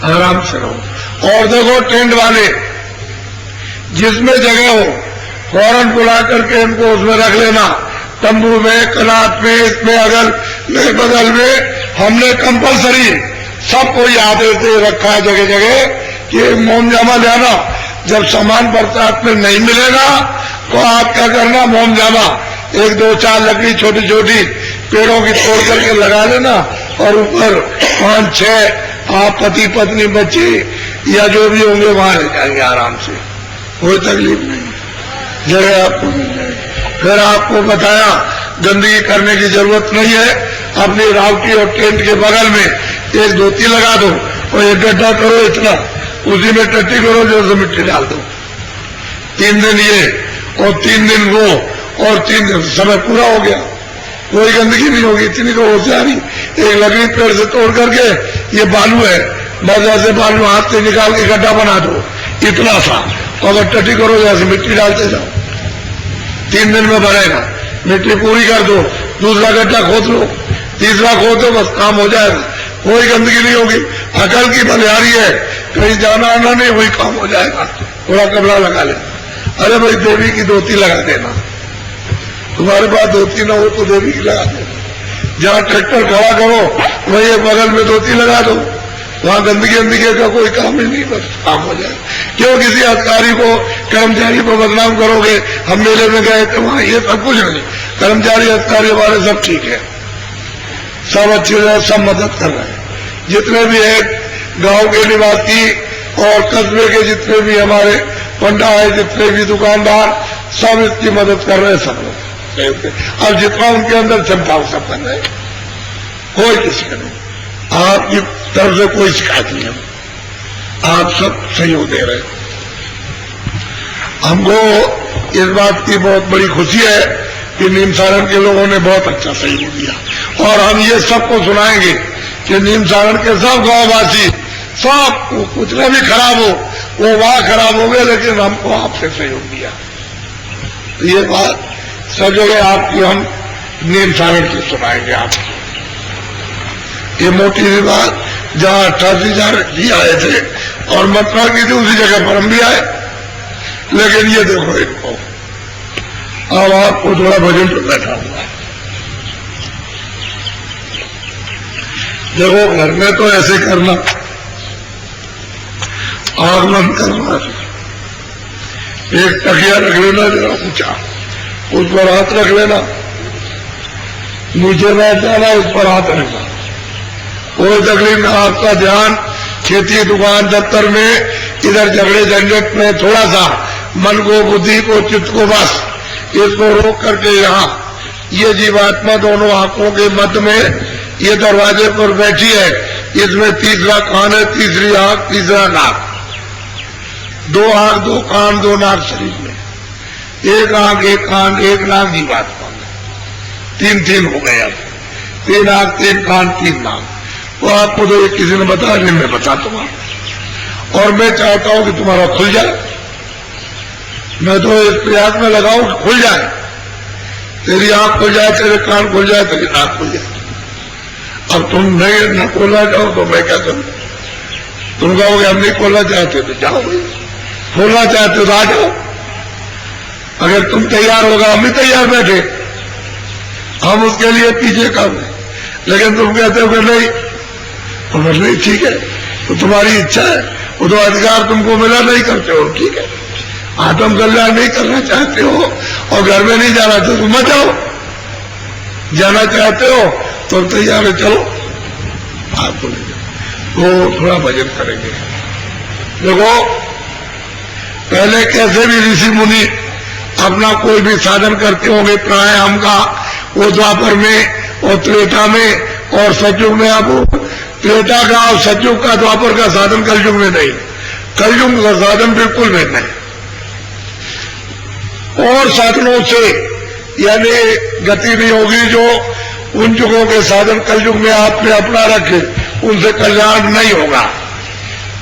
आराम से रहो। और देखो टेंट वाले, जिसमें जगह हो फौरन बुला करके इनको उसमें रख लेना, तंबू में, कनात में, इसमें, अगर बगल में। हमने कंपलसरी सबको याद दे रखा है जगह जगह कि मोम जामा जाना, जब सामान बरसात में नहीं मिलेगा तो आप क्या करना, मोम जामा 1, 2, 4 लकड़ी छोटी छोटी पेड़ों की तोड़ करके लगा लेना, और ऊपर 5, 6 आप पति पत्नी बच्चे या जो भी होंगे वहां रह जाएंगे आराम से, कोई तकलीफ नहीं, जगह आपको मिल जाएगी। फिर आपको बताया गंदगी करने की जरूरत नहीं है, अपनी रावटी और टेंट के बगल में एक धोती लगा दो और एक गड्ढा करो इतना, उसी में टट्टी करो, जो मिट्टी डाल दो। 3 दिन ये और 3 दिन वो और 3 दिन समय पूरा हो गया, कोई गंदगी नहीं होगी। इतनी तो होशियारी, एक लकड़ी पेड़ से तोड़ करके ये बालू है, बस ऐसे बालू हाथ से निकाल के गड्ढा बना दो इतना सा, और अगर टट्टी करो जैसे मिट्टी डालते जाओ, 3 दिन में भरेगा। मिट्टी पूरी कर दो, दूसरा गड्ढा खोद लो, तीसरा खोद दो, बस काम हो जाएगा, कोई गंदगी नहीं होगी। अकल की बलिहारी है, कहीं जाना आना नहीं, वही काम हो जाएगा। थोड़ा कपड़ा लगा ले, अरे भाई देवी की धोती लगा देना, तुम्हारे पास धोती ना हो तो देवी की लगा देना। जहाँ ट्रैक्टर खड़ा करो वही एक बगल में धोती लगा दो, वहां गंदगी का कोई काम ही नहीं, बस काम हो जाए। क्यों किसी अधिकारी को कर्मचारी को बदनाम करोगे? हम मेले में गए थे, वहां ये सब कुछ नहीं, कर्मचारी अधिकारी हमारे सब ठीक है, सब अच्छे से सब मदद कर रहे हैं। जितने भी है गांव के निवासी और कस्बे के जितने भी हमारे पंडा है, जितने भी दुकानदार, सब इसकी मदद कर रहे हैं, सब लोग। अब जितना उनके अंदर क्षमता हो सब कर रहे, कोई किसी का नहीं, आपकी तरफ से कोई शिकायत नहीं है, आप सब सहयोग दे रहे। हमको इस बात की बहुत बड़ी खुशी है कि नीम सारण के लोगों ने बहुत अच्छा सहयोग दिया, और हम ये सबको सुनाएंगे कि नीम सारण के सब गांववासी, सब कुछ भी खराब हो वो वहां खराब हो गए, लेकिन हमको आपसे सहयोग दिया। तो ये बात सब जगह आपकी हम नीम सारण की सुनाएंगे आपको। ये मोटी सी बात, जहां 88,000 जी आए थे और मथुरा की थी, उसी जगह पर हम भी आए। लेकिन ये देखो इनको, अब आपको थोड़ा भजन पर बैठा हुआ है। देखो घर में तो ऐसे करना, आगमन करना, एक तकिया रख लेना जरा ऊंचा, उस पर हाथ रख लेना, नीचे बैठ जाना, उस पर हाथ रखना। कोई तकलीफ में आपका ध्यान खेती दुकान दफ्तर में, इधर झगड़े झंझट में, थोड़ा सा मन को, बुद्धि को, चित्त को, बस इसको रोक करके यहाँ ये जीवात्मा दोनों आंखों के मध्य में ये दरवाजे पर बैठी है, इसमें तीसरा कान है, तीसरी आंख, तीसरा नाक, 2 आंख 2 कान 2 नाक शरीर में, 1 आंख 1 कान 1 नाक जीवात्मा में, 3 हो गए। अब 3 आंख 3 कान 3 नाक। तो आपको तो किसी ने बताया नहीं, मैं बता दूंगा, और मैं चाहता हूं कि तुम्हारा खुल जाए। मैं तो इस प्रयास में लगाऊं कि खुल जाए, तेरी आंख खुल जाए, तेरे कान खुल जाए, तेरी नाक खुल जाए। अब तुम नहीं न खोलना चाहो तो मैं क्या करूं? तुम कहोगे हम नहीं खोलना चाहते तो जाओ, खोलना चाहते तो आ जाओ। अगर तुम तैयार होगा, हम भी तैयार बैठे, हम उसके लिए पीछे कम है। लेकिन तुम कहते हो कि नहीं, तो नहीं, ठीक है, तो तुम्हारी इच्छा है, वो तो अधिकार तुमको मिला, नहीं करते हो, ठीक है। आत्म कल्याण नहीं करना चाहते हो और घर में नहीं जाना चाहते तो मत जाओ, जाना चाहते हो तो तैयार है, चलो आपको ले जाओ। तो थोड़ा भजन करेंगे। देखो पहले कैसे भी ऋषि मुनि अपना कोई भी साधन करते होंगे प्राणायाम का, वो द्वापर में और त्रेता में और सतयुग में। अब त्रेता का और सतयुग का, द्वापर का साधन कलयुग में नहीं, कलयुग का साधन बिल्कुल में नहीं। और साधनों से यानी गति नहीं होगी, जो उन युगों के साधन कलयुग में आपने अपना रखे, उनसे कल्याण नहीं होगा।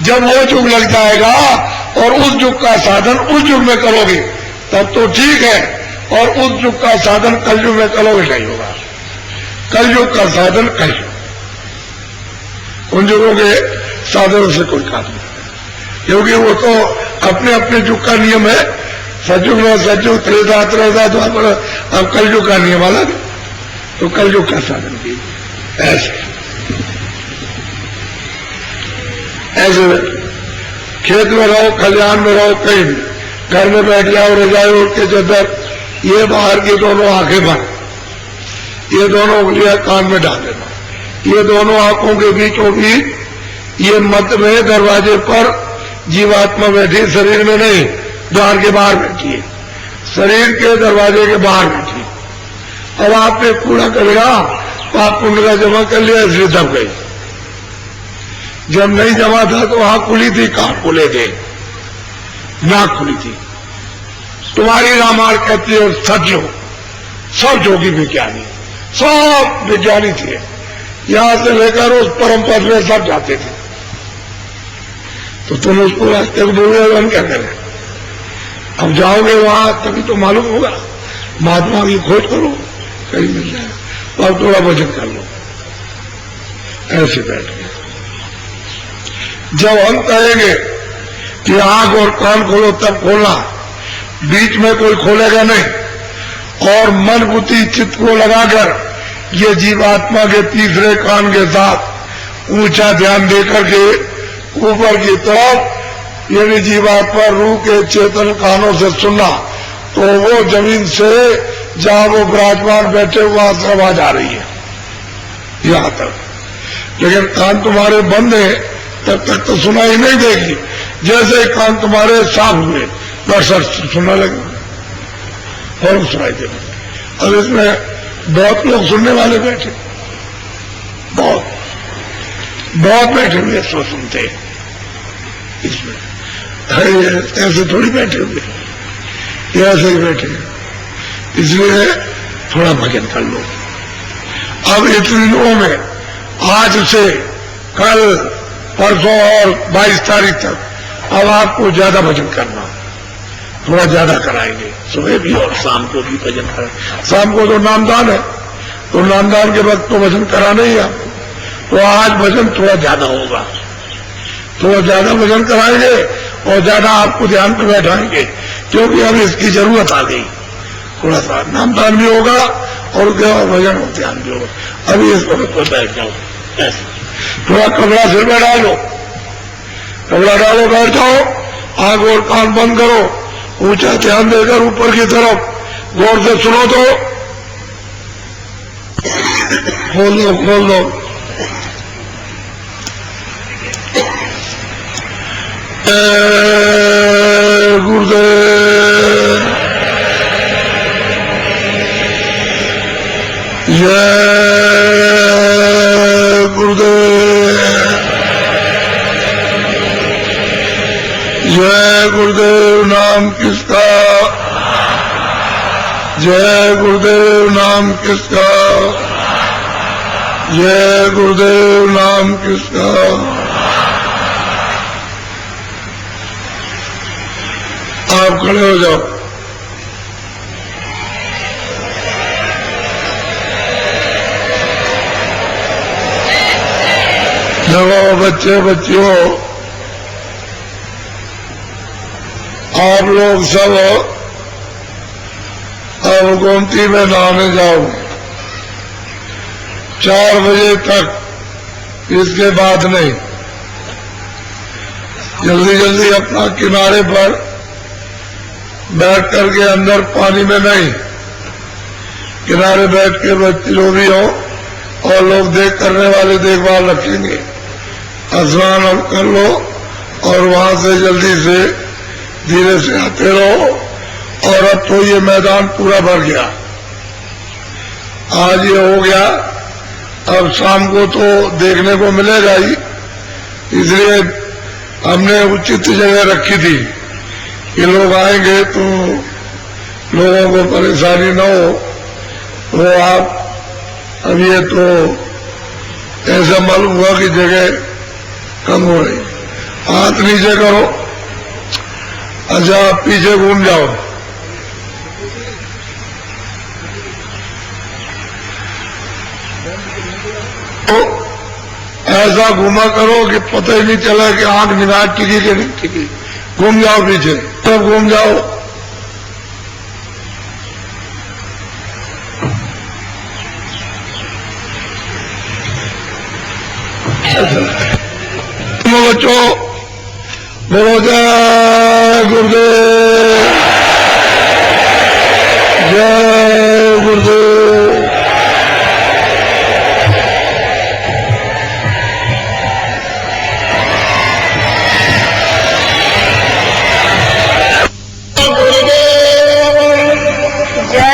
जब वो युग लग जाएगा और उस युग का साधन उस युग में करोगे तब तो ठीक है, और उस युग का साधन कलयुग में करोगे नहीं होगा। कलयुग का साधन कलयुग, उन युगों के साधनों से कोई काम नहीं, क्योंकि वो तो अपने अपने युग का नियम है। सतयुग में सतयुग, त्रेता त्रेता द्वापर, अब कलयुग का नियम अलग, तो कलयुग का साधन भी ऐसे खेत में रहो, कल्याण में रहो, कहीं भी घर में बैठ जाओ, रजाई उठ के चद्दर, ये बाहर की दोनों आंखें बंद, ये दोनों उंगलियां कान में डाल देना, ये दोनों आंखों के बीचों बीच ये मध्य में दरवाजे पर जीवात्मा बैठी, शरीर में नहीं, द्वार के बाहर बैठी है, शरीर के दरवाजे के बाहर बैठी। अब आपने कूड़ा करेगा, पाप पुण्य का जमा कर लिया, इसलिए दब गई, जब नहीं जमा था तो वहां खुली थी, कान खुले थे, नाक खुली थी। तुम्हारी रामायण कहती है सच हो, सब जोगी विज्ञानी, सब विज्ञानी थे, यहां से लेकर उस परम पद में सब जाते थे। तो तुम उसको रास्ते को बोलोगे हम क्या करें? अब जाओगे वहां तभी तो मालूम होगा। महात्मा की खोज करो, कहीं मिल जाए, तो अब थोड़ा भजन कर लो। ऐसे बैठ गए। जब हम कहेंगे कि आंख और कान खोलो तब खोलना, बीच में कोई खोलेगा नहीं, और मन बुद्धि चित्त को लगाकर ये जीवात्मा के तीसरे कान के साथ ऊंचा ध्यान देकर के ऊपर की तरफ यदि जीवात्मा रूह के चेतन कानों से सुनना, तो वो जमीन से जहां वो विराजमान बैठे वहां से आवाज आ रही है यहां तक। लेकिन कान तुम्हारे बंद है तब तक तो सुनाई नहीं देगी। जैसे ही कान तुम्हारे साफ हुए बस सुनने लगे और सुनाई देगा। अब इसमें बहुत लोग सुनने वाले बैठे, बहुत बैठे हुए सो सुनते हैं। इसमें ऐसे थोड़ी बैठे हुए, ऐसे ही बैठे, इसलिए थोड़ा भजन कर लो। अब इतने दिनों में आज से कल परसों और 22 तारीख तक अब आपको ज्यादा भजन करना, थोड़ा ज्यादा कराएंगे। सुबह भी और शाम को भी भजन कराएंगे। शाम को तो नामदान है, तो नामदान के वक्त तो भजन कराना ही है, तो आज भजन थोड़ा ज्यादा होगा, थोड़ा ज्यादा भजन कराएंगे और ज्यादा आपको ध्यान पर बैठाएंगे, क्योंकि अब इसकी जरूरत आ गई। थोड़ा सा नामदान भी होगा और भजन और ध्यान भी होगा। अभी इस वक्त पर बैठ जाओ, ऐसे थोड़ा कपड़ा सिर में डालो, कपड़ा डालो, बैठ जाओ, आंख और कान बंद करो, ऊंचा ध्यान देकर ऊपर की तरफ गौर से सुनो। तो खोल दो गुरुदेव जय गुरुदेव, जय गुरुदेव नाम किसका, जय गुरुदेव नाम किसका, जय गुरुदेव नाम किसका। आप खड़े हो जाओ। देखो बच्चे बच्चियों, आप लोग सब अब गोमती में नहाने जाओ 4 बजे तक, इसके बाद नहीं। जल्दी जल्दी अपना किनारे पर बैठ करके, अंदर पानी में नहीं, किनारे बैठ के बच्चे जो भी हो और लोग देख करने वाले देखभाल रखेंगे। स्नान कर लो और वहां से जल्दी से धीरे से आते रहो। और अब तो ये मैदान पूरा भर गया, आज ये हो गया, अब शाम को तो देखने को मिलेगा ही, इसलिए हमने उचित जगह रखी थी कि लोग आएंगे तो लोगों को परेशानी न हो। तो आप अब ये तो ऐसा मालूम हुआ कि जगह कम हो रही, हाथ नीचे करो, अच्छा पीछे घूम जाओ। तो ऐसा घुमा करो कि पता ही नहीं चला कि आंख निगाह टिकी कि नहीं टिकी। घूम जाओ पीछे, तब घूम जाओ। बच्चों बोलो जय गुरुदेव, जय गुरुदेव।